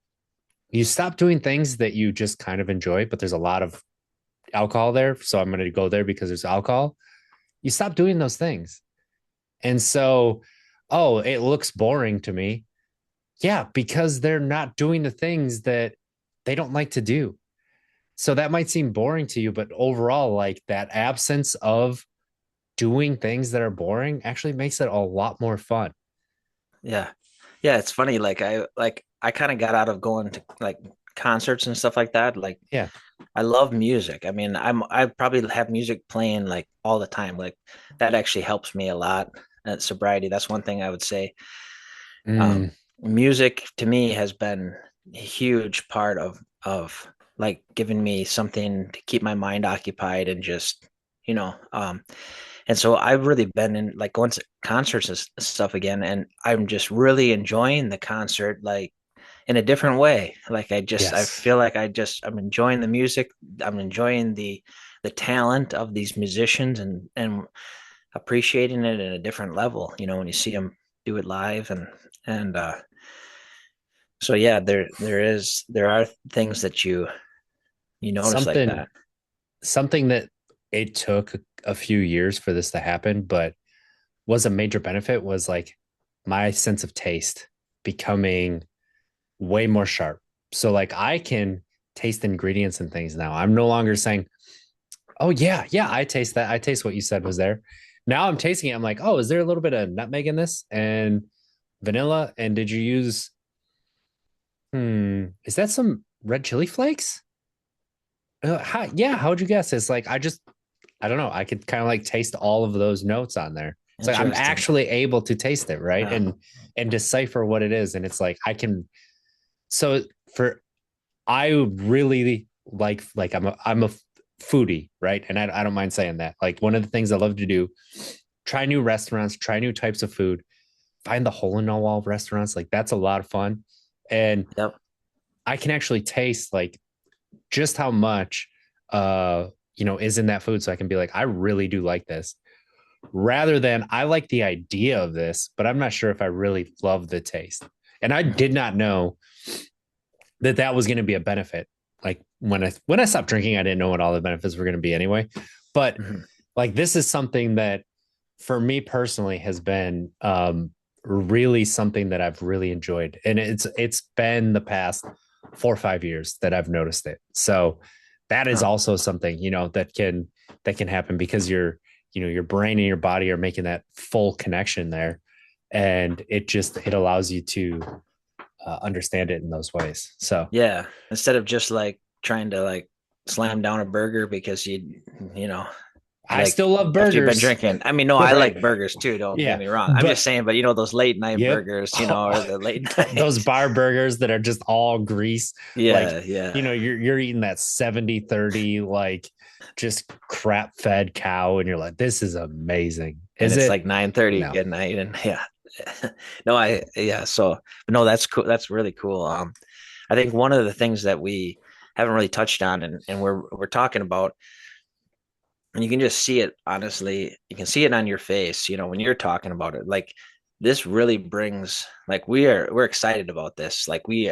You stop doing things that you just kind of enjoy, but there's a lot of alcohol there. So I'm going to go there because there's alcohol. You stop doing those things. And so, oh, it looks boring to me. Yeah, because they're not doing the things that they don't like to do. So that might seem boring to you, but overall, like that absence of doing things that are boring actually makes it a lot more fun. Yeah. Yeah, it's funny. I kind of got out of going to like concerts and stuff like that. Like Yeah. I love music. I mean, I probably have music playing like all the time. Like that actually helps me a lot at sobriety. That's one thing I would say. Mm, Um, Music to me has been a huge part of like giving me something to keep my mind occupied and just, you know, um, and so I've really been in like going to concerts and stuff again, and I'm just really enjoying the concert like in a different way. Like I yes. feel like I'm enjoying the music. I'm enjoying the talent of these musicians, and appreciating it at a different level. When you see them do it live, and so yeah, there are things that you notice like Something that. something that it took a few years for this to happen, but was a major benefit was like my sense of taste becoming way more sharp. So like I can taste ingredients and things now. I'm no longer saying, "Oh yeah, yeah, I taste that. I taste what you said was there." Now I'm tasting it. I'm like, "Oh, is there a little bit of nutmeg in this and vanilla? And did you use is that some red chili flakes?" Yeah, how'd you guess? It's like I don't know. I could kind of like taste all of those notes on there. It's like I'm Interesting. actually able to taste it, right? Yeah. And decipher what it is. And it's like I can so for I really like I'm a foodie, right? And I don't mind saying that. Like one of the things I love to do, try new restaurants, try new types of food, find the hole in the wall restaurants. Like that's a lot of fun. And Yep. I can actually taste like just how much is in that food. So I can be like, I really do like this. Rather than I like the idea of this, but I'm not sure if I really love the taste. And I Mhm. did not know that was going to be a benefit. Like when I stopped drinking, I didn't know what all the benefits were going to be anyway. But Mhm. like this is something that for me personally has been really something that I've really enjoyed, and it's been the past 4 or 5 years that I've noticed it. So that is Huh. also something that can happen because your brain and your body are making that full connection there, and it allows you to understand it in those ways. So Yeah. Instead of just like trying to like slam down a burger because you know, I like still love after you've been burgers, drinking. I mean, no, I right? like burgers too. Don't get Yeah, me wrong. I'm just but saying, but those late night yep. burgers, or the late Those night. bar burgers that are just all grease. Like, Yeah. Yeah. you're eating that 70/30 like just crap fed cow, and you're like, this is amazing. And Is it's it? like 9:30 No. at night. And yeah. No, yeah. So, no, that's cool. That's really cool. I think one of the things that we haven't really touched on and we're talking about, and you can just see it honestly, you can see it on your face, when you're talking about it. Like this really brings, like, we're excited about this. Like we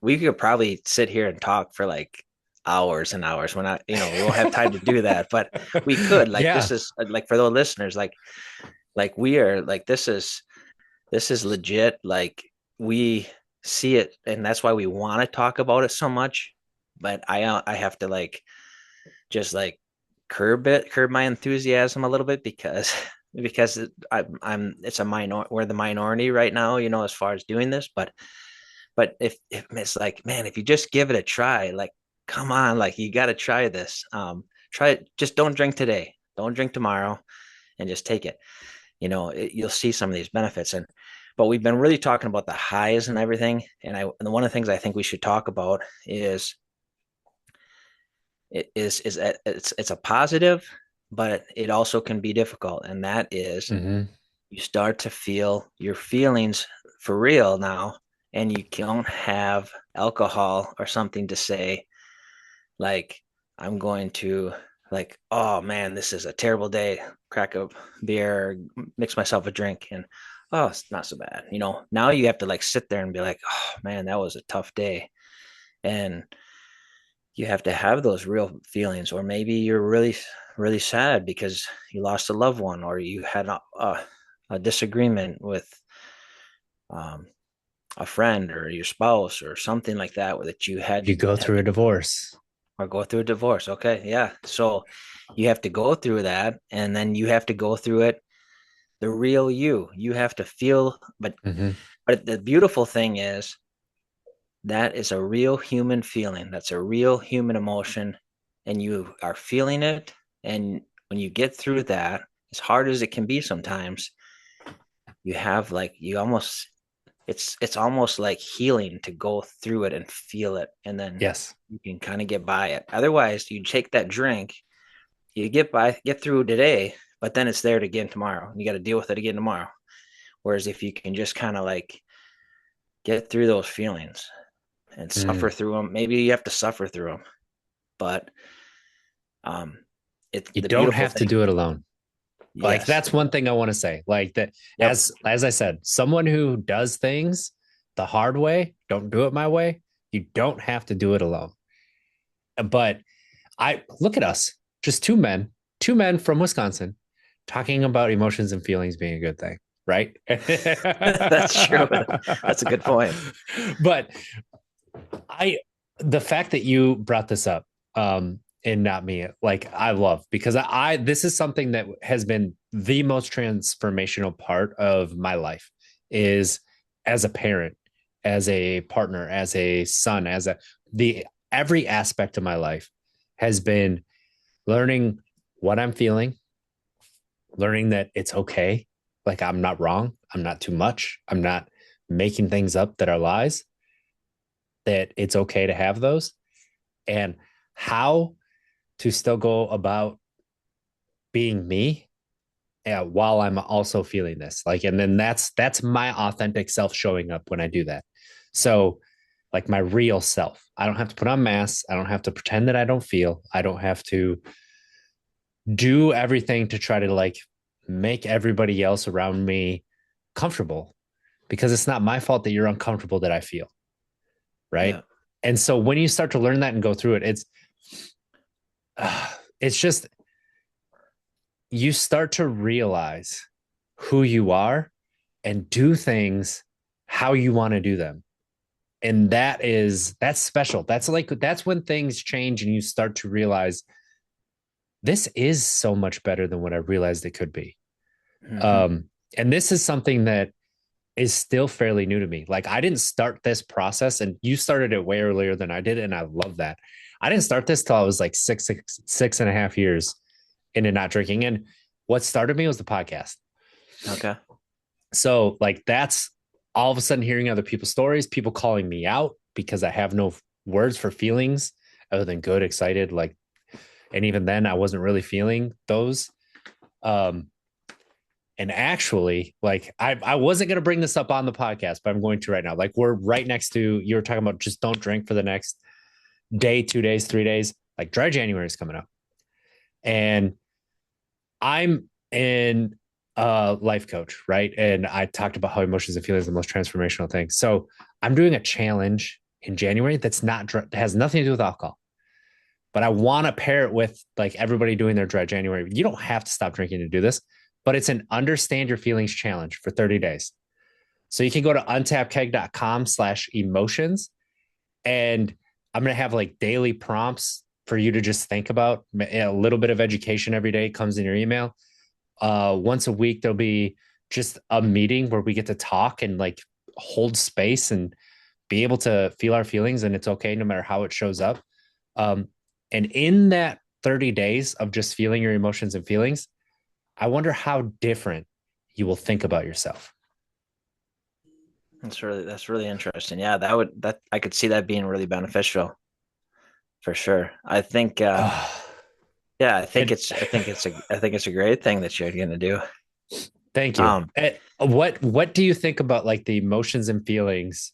could probably sit here and talk for like hours and hours. We're not, we won't have time to do that, but we could. Like Yeah. this is like for the listeners, like we are like this is legit. Like we see it, and that's why we want to talk about it so much. But I have to like just like curb my enthusiasm a little bit because I'm it's a minor we're the minority right now, as far as doing this. But if it's like, man, if you just give it a try, like, come on, like, you got to try this. Try it. Just don't drink today. Don't drink tomorrow, and just take it. You'll see some of these benefits. But we've been really talking about the highs and everything. And one of the things I think we should talk about is it's a positive, but it also can be difficult. And that is Hmm. you start to feel your feelings for real now, and you don't have alcohol or something to say, like, I'm going to, like, oh man, this is a terrible day, crack a beer, mix myself a drink, and oh, it's not so bad. Now you have to like sit there and be like, oh man, that was a tough day. And you have to have those real feelings. Or maybe you're really, really sad because you lost a loved one, or you had a disagreement with um, a friend or your spouse or something like that, that you You go had through to, a divorce. or go through a divorce. Okay. Yeah. So you have to go through that, and then you have to go through it the real you have to feel. Hmm. But the beautiful thing is that is a real human feeling. That's a real human emotion, and you are feeling it. And when you get through that, as hard as it can be sometimes, you have like you almost it's almost like healing to go through it and feel it, and then Yes. you can kind of get by it. Otherwise, you take that drink, you get through today, but then it's there again tomorrow. You got to deal with it again tomorrow. Whereas if you can just kind of like get through those feelings and suffer Mm. through them, maybe you have to suffer through them, but um, it's You the don't beautiful have to thing. do it alone. Like Yes. that's one thing I want to say. Like that, Yep. as I said, someone who does things the hard way, don't do it my way. You don't have to do it alone. But I look at us, just two men from Wisconsin, talking about emotions and feelings being a good thing, right? That's true. That's a good point. But I, the fact that you brought this up, and not me, like I love because this is something that has been the most transformational part of my life is as a parent, as a partner, as a son, the every aspect of my life has been learning. what I'm feeling, learning that it's okay. Like I'm not wrong. I'm not too much. I'm not making things up that are lies, that it's okay to have those, and how to still go about being me while I'm also feeling this. Like, and then that's my authentic self showing up when I do that. So like my real self. I don't have to put on masks. I don't have to pretend that I don't feel. I don't have to do everything to try to like make everybody else around me comfortable, because it's not my fault that you're uncomfortable that I feel, right? Yeah. And so when you start to learn that and go through it, it's just you start to realize who you are and do things how you want to do them. And that's special. That's when things change and you start to realize this is so much better than what I realized it could be. Hmm. Um, and this is something that is still fairly new to me. Like I didn't start this process, and you started it way earlier than I did, and I love that. I didn't start this till I was like 6.5 years into not drinking. And what started me was the podcast. Okay. So like that's all of a sudden hearing other people's stories, people calling me out because I have no words for feelings other than good, excited, like, and even then I wasn't really feeling those. Um, and actually, like I wasn't gonna bring this up on the podcast, but I'm going to right now. Like we're right next to, you were talking about just don't drink for the next day, 2 days, 3 days. Like dry January is coming up. And I'm in life coach, right? And I talked about how emotions and feelings are the most transformational thing. So I'm doing a challenge in January that's not that has nothing to do with alcohol, but I want to pair it with like everybody doing their dry January. You don't have to stop drinking to do this, but it's an understand your feelings challenge for 30 days. So you can go to untappedkeg.com/emotions, and I'm going to have like daily prompts for you to just think about. A little bit of education every day comes in your email. Once a week there'll be just a meeting where we get to talk and like hold space and be able to feel our feelings, and it's okay no matter how it shows up. um, and in that 30 days of just feeling your emotions and feelings, I wonder how different you will think about yourself. That's really interesting. Yeah, that I could see that being really beneficial for sure. I think yeah, And I think it's a great thing that you're gonna do. thank you. Um, What do you think about like the emotions and feelings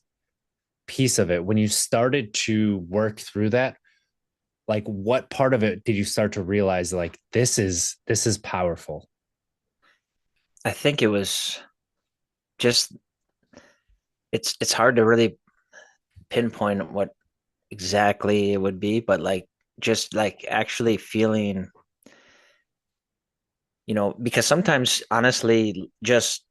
piece of it when you started to work through that? Like what part of it did you start to realize like this is powerful? I think it was just it's hard to really pinpoint what exactly it would be, but like just like actually feeling, because sometimes honestly, just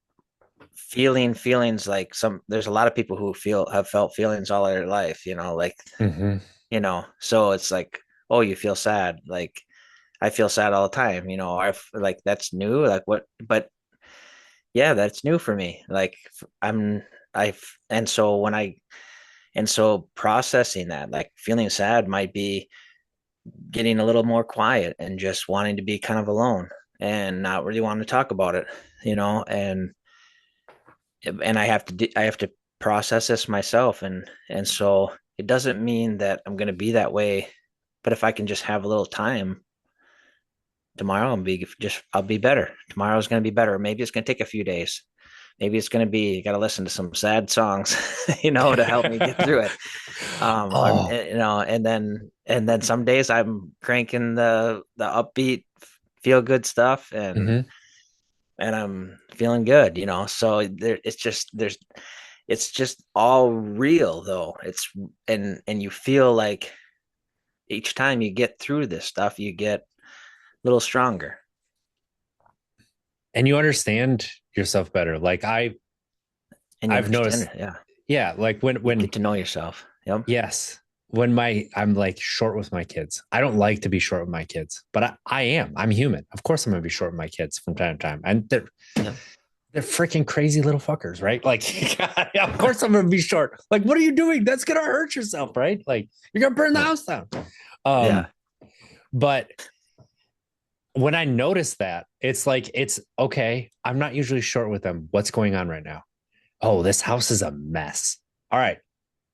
feeling feelings like there's a lot of people who have felt feelings all their life, like, Mm-hmm. so it's like, oh, you feel sad. Like I feel sad all the time, like that's new. Like what, but yeah, that's new for me. Like I'm, I've, and so processing that, like feeling sad might be getting a little more quiet and just wanting to be kind of alone and not really wanting to talk about it, and I have to process this myself, and so it doesn't mean that I'm going to be that way, but if I can just have a little time tomorrow, I'll be better. Tomorrow's going to be better. Maybe it's going to take a few days. Maybe it's going to be, you got to listen to some sad songs, to help me get through it. Oh. And then some days I'm cranking the upbeat, feel good stuff, Mm-hmm. and I'm feeling good. So it's just all real though. And you feel like each time you get through this stuff, you get a little stronger, And you understand yourself better. Like and you I've understand noticed, it. Yeah, yeah, like you when get to know yourself. Yep. yes, when I'm like short with my kids. I don't like to be short with my kids, but I am. I'm human. Of course I'm gonna be short with my kids from time to time. And Yep. they're freaking crazy little fuckers, right? Like, God, of course I'm gonna be short. Like, what are you doing? That's gonna hurt yourself, right? Like, you're gonna burn the Yep. house down. Yeah. Um, but when I notice that, it's like, it's okay. I'm not usually short with them. What's going on right now? Oh, this house is a mess. All right.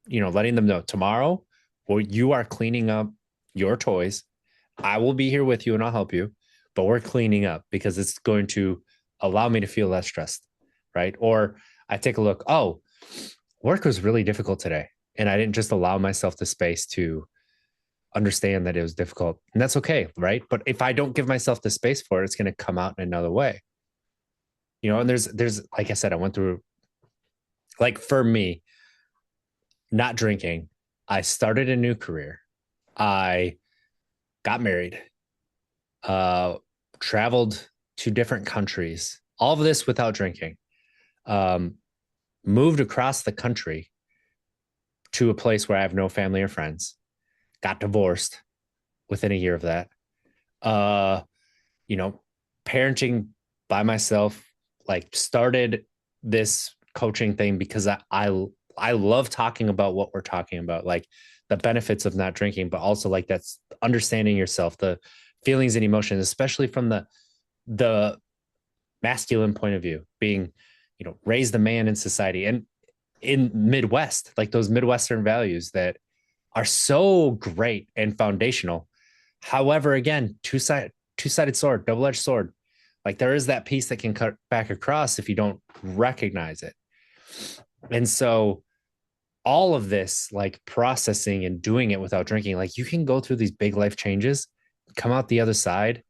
Letting them know tomorrow, well, you are cleaning up your toys. I will be here with you and I'll help you, but we're cleaning up because it's going to allow me to feel less stressed. Right. Or I take a look. Oh, work was really difficult today. And I didn't just allow myself the space to understand that it was difficult. And that's okay. Right. But if I don't give myself the space for it, it's going to come out in another way. And there's, like I said, I went through, like, for me, not drinking, I started a new career. I got married, uh, traveled to different countries, all of this without drinking. Um, Moved across the country to a place where I have no family or friends. Got divorced within a year of that. Uh, you know, Parenting by myself, like, started this coaching thing because I love talking about what we're talking about, like the benefits of not drinking, but also like that's understanding yourself, the feelings and emotions, especially from the masculine point of view, being, raised a man in society and in Midwest, like those Midwestern values that are so great and foundational. However, again, two sided sword, double edged sword. Like there is that piece that can cut back across if you don't recognize it. And so all of this, like processing and doing it without drinking, like you can go through these big life changes, come out the other side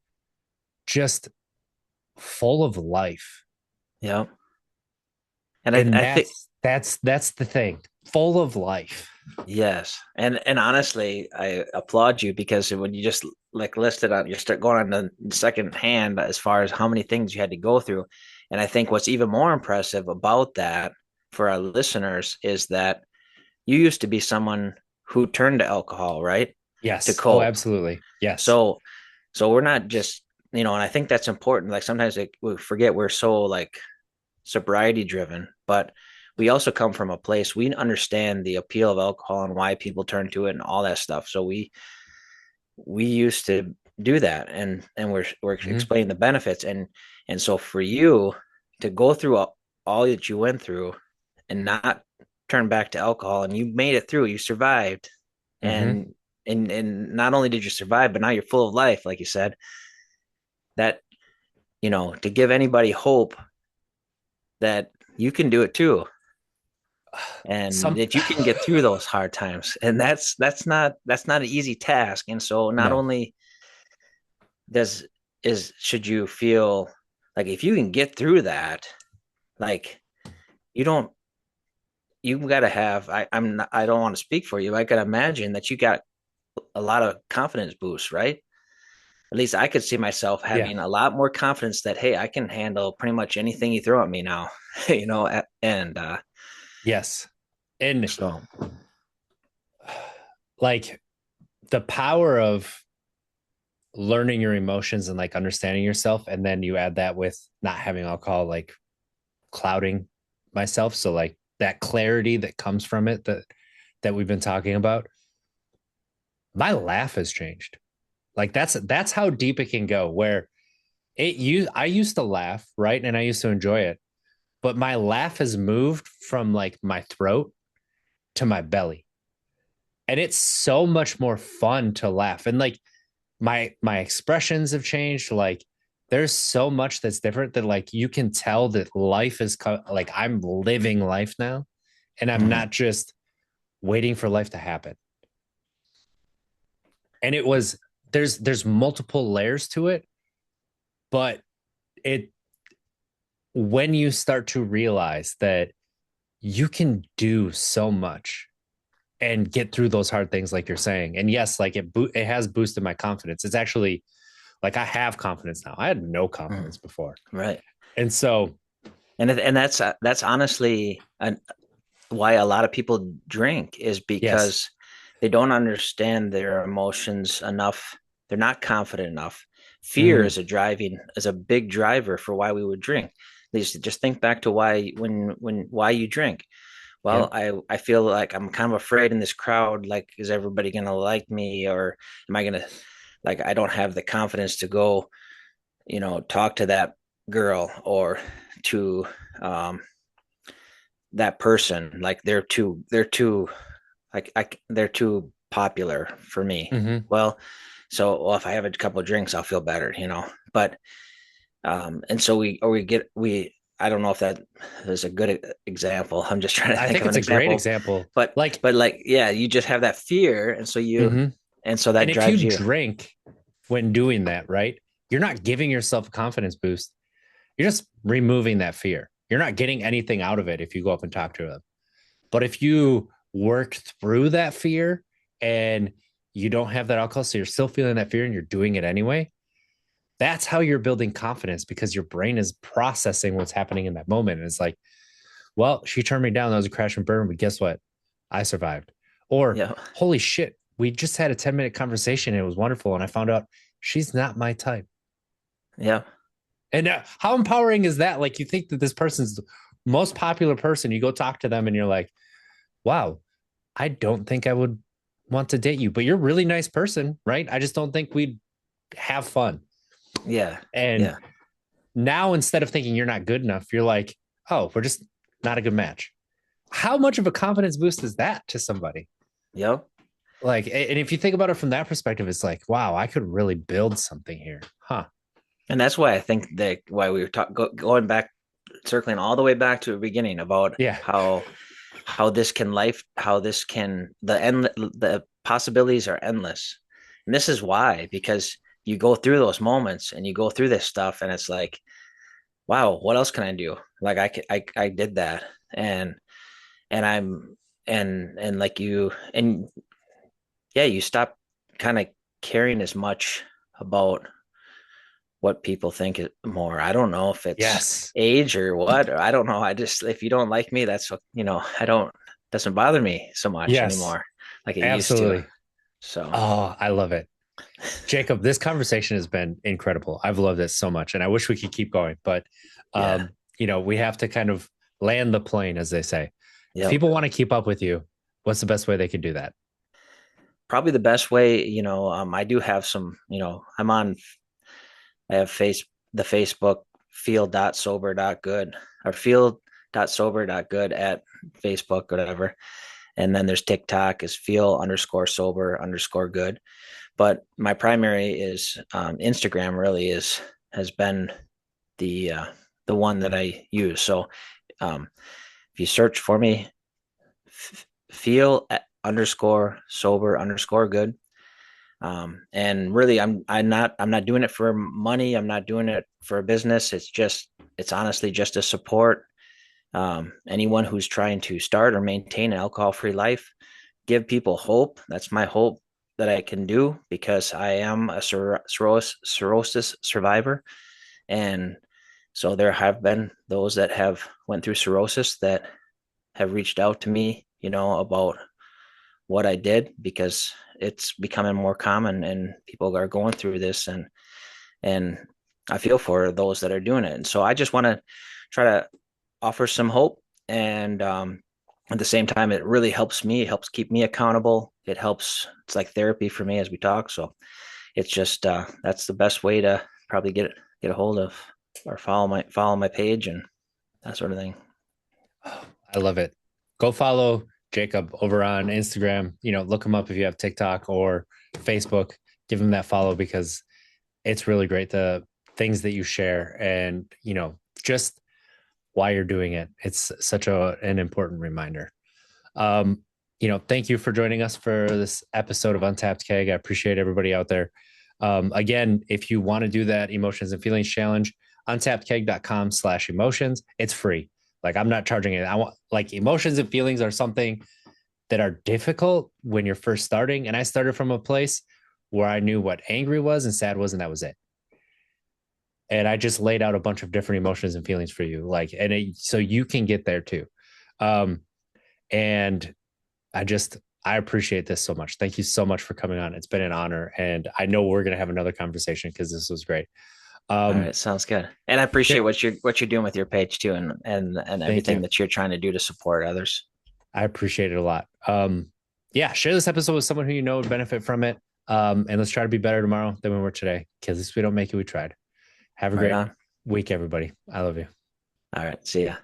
just full of life. Yeah. And And I think, that's the thing, full of life. yes. And honestly, I applaud you because when you just like listed on, you start going on the second hand as far as how many things you had to go through. And I think what's even more impressive about that for our listeners is that you used to be someone who turned to alcohol, right? To Yes. Oh, cope. absolutely. Yes. So so we're not just, and I think that's important. Like sometimes we forget we're so like sobriety driven, but we also come from a place we understand the appeal of alcohol and why people turn to it and all that stuff. So we used to do that, and we're Mm-hmm. explaining the benefits, and so for you to go through all that you went through and not turn back to alcohol, and you made it through, you survived, Mm-hmm. and not only did you survive, but now you're full of life, like you said, that to give anybody hope that you can do it too, and Some that you can get through those hard times, and that's not an easy task. And so not No. only does is should you feel like if you can get through that, like you don't you got to have I don't want to speak for you, I could imagine that you got a lot of confidence boost, right? At least I could see myself Yeah. having a lot more confidence that, hey, I can handle pretty much anything you throw at me now. And Yes. And so like the power of learning your emotions and like understanding yourself, and then you add that with not having alcohol like clouding myself, so like that clarity that comes from it, that we've been talking about, my laugh has changed. Like that's how deep it can go, where I used to laugh, right, and I used to enjoy it, but my laugh has moved from like my throat to my belly, and it's so much more fun to laugh. And like my expressions have changed. Like there's so much that's different, that like you can tell that life is like I'm living life now, and I'm mhm. not just waiting for life to happen. And it was there's multiple layers to it, but it when you start to realize that you can do so much and get through those hard things, like you're saying. And yes, like it has boosted my confidence. It's actually like I have confidence now. I had no Mhm. confidence before. Right. And so, And that's honestly why a lot of people drink, is yes. because they don't understand their emotions enough. They're not confident enough. Fear Mm-hmm. is a big driver for why we would drink. At least just think back to why you drink. Well, Yep. I feel like I'm kind of afraid in this crowd. Like, is everybody gonna like me, or am I gonna, like, I don't have the confidence to go. talk to that girl or to um, that person. Like they're too like they're too popular for me. Mm-hmm. Well, if I have a couple of drinks, I'll feel better. But and so we I don't know if that is a good example. I'm just trying to I think think of an it's a great example. example. But Like, but like yeah, you just have that fear, mm-hmm. and so And that if you drives you. drink when doing that, right, you're not giving yourself a confidence boost. You're just removing that fear. You're not getting anything out of it if you go up and talk to them. But if you work through that fear and you don't have that alcohol, so you're still feeling that fear and you're doing it anyway, that's how you're building confidence because your brain is processing what's happening in that moment. And it's like, well, she turned me down. That was a crash and burn. But guess what? I survived. Or, Yeah, holy shit, we just had a 10-minute conversation. And it was wonderful. And I found out she's not my type. yeah, And how empowering is that? Like, you think that this person's the most popular person, you go talk to them and you're like, wow, I don't think I would want to date you, but you're a really nice person, right? I just don't think we'd have fun. yeah, And yeah, now instead of thinking you're not good enough, you're like, oh, we're just not a good match. How much of a confidence boost is that to somebody? yep. Like, and if you think about it from that perspective, it's like, wow, I could really build something here. Huh. And that's why I think that why we were going back, circling all the way back to the beginning about Yeah. how this can life, how this can the possibilities are endless. And this is why, because you go through those moments and you go through this stuff, and it's like, wow, what else can I do? Like I did that, and I'm and like you and yeah, you stop kind of caring as much about what people think it more. I don't know if it's Yes. age or what, or I don't know. I just, if you don't like me, I don't, doesn't bother me so much Yes. anymore like it used to. Absolutely. So, Oh, I love it. Jacob, this conversation has been incredible. I've loved it so much, and I wish we could keep going, but yeah. we have to kind of land the plane, as they say. If Yep. people want to keep up with you, what's the best way they could do that? Probably the best way, I do have some, I have the Facebook feel.sober.good or feel.sober.good at Facebook, whatever. And then there's TikTok is feel_sober_good. But my primary is Instagram. Really has been the uh, the one that I use. So if you search for me, feel _sober_good. And really, I'm not doing it for money. I'm not doing it for a business. It's honestly just a support. Anyone who's trying to start or maintain an alcohol-free life, give people hope. That's my hope that I can do, because I am a cirrhosis survivor. And so there have been those that have went through cirrhosis that have reached out to me, about what I did, because it's becoming more common and people are going through this, and I feel for those that are doing it. And so I just want to try to offer some hope. And at the same time, it really helps me. It helps keep me accountable. It's like therapy for me as we talk. So it's just that's the best way to probably get a hold of or follow my page and that sort of thing. Oh, I love it. Go follow Jacob over on Instagram. Look him up if you have TikTok or Facebook. Give him that follow because it's really great the things that you share and just why you're doing it. It's such an important reminder. Um, thank you for joining us for this episode of Untapped Keg. I appreciate everybody out there. Again, if you want to do that emotions and feelings challenge, untappedkeg.com/emotions. It's free. Like, I'm not charging it. I want, like, emotions and feelings are something that are difficult when you're first starting. And I started from a place where I knew what angry was and sad was, and that was it. And I just laid out a bunch of different emotions and feelings for you, so you can get there too. Um, and I appreciate this so much. Thank you so much for coming on. It's been an honor, and I know we're gonna have another conversation because this was great. All Um, right, sounds good. And I appreciate what you're doing with your page too, and thank everything you. that you're trying to do to support others. I appreciate it a lot. Yeah, share this episode with someone who you know would benefit from it. And let's try to be better tomorrow than we were today. Because if we don't make it, we tried. Have a Right great on. week, everybody. I love you. All right. See ya.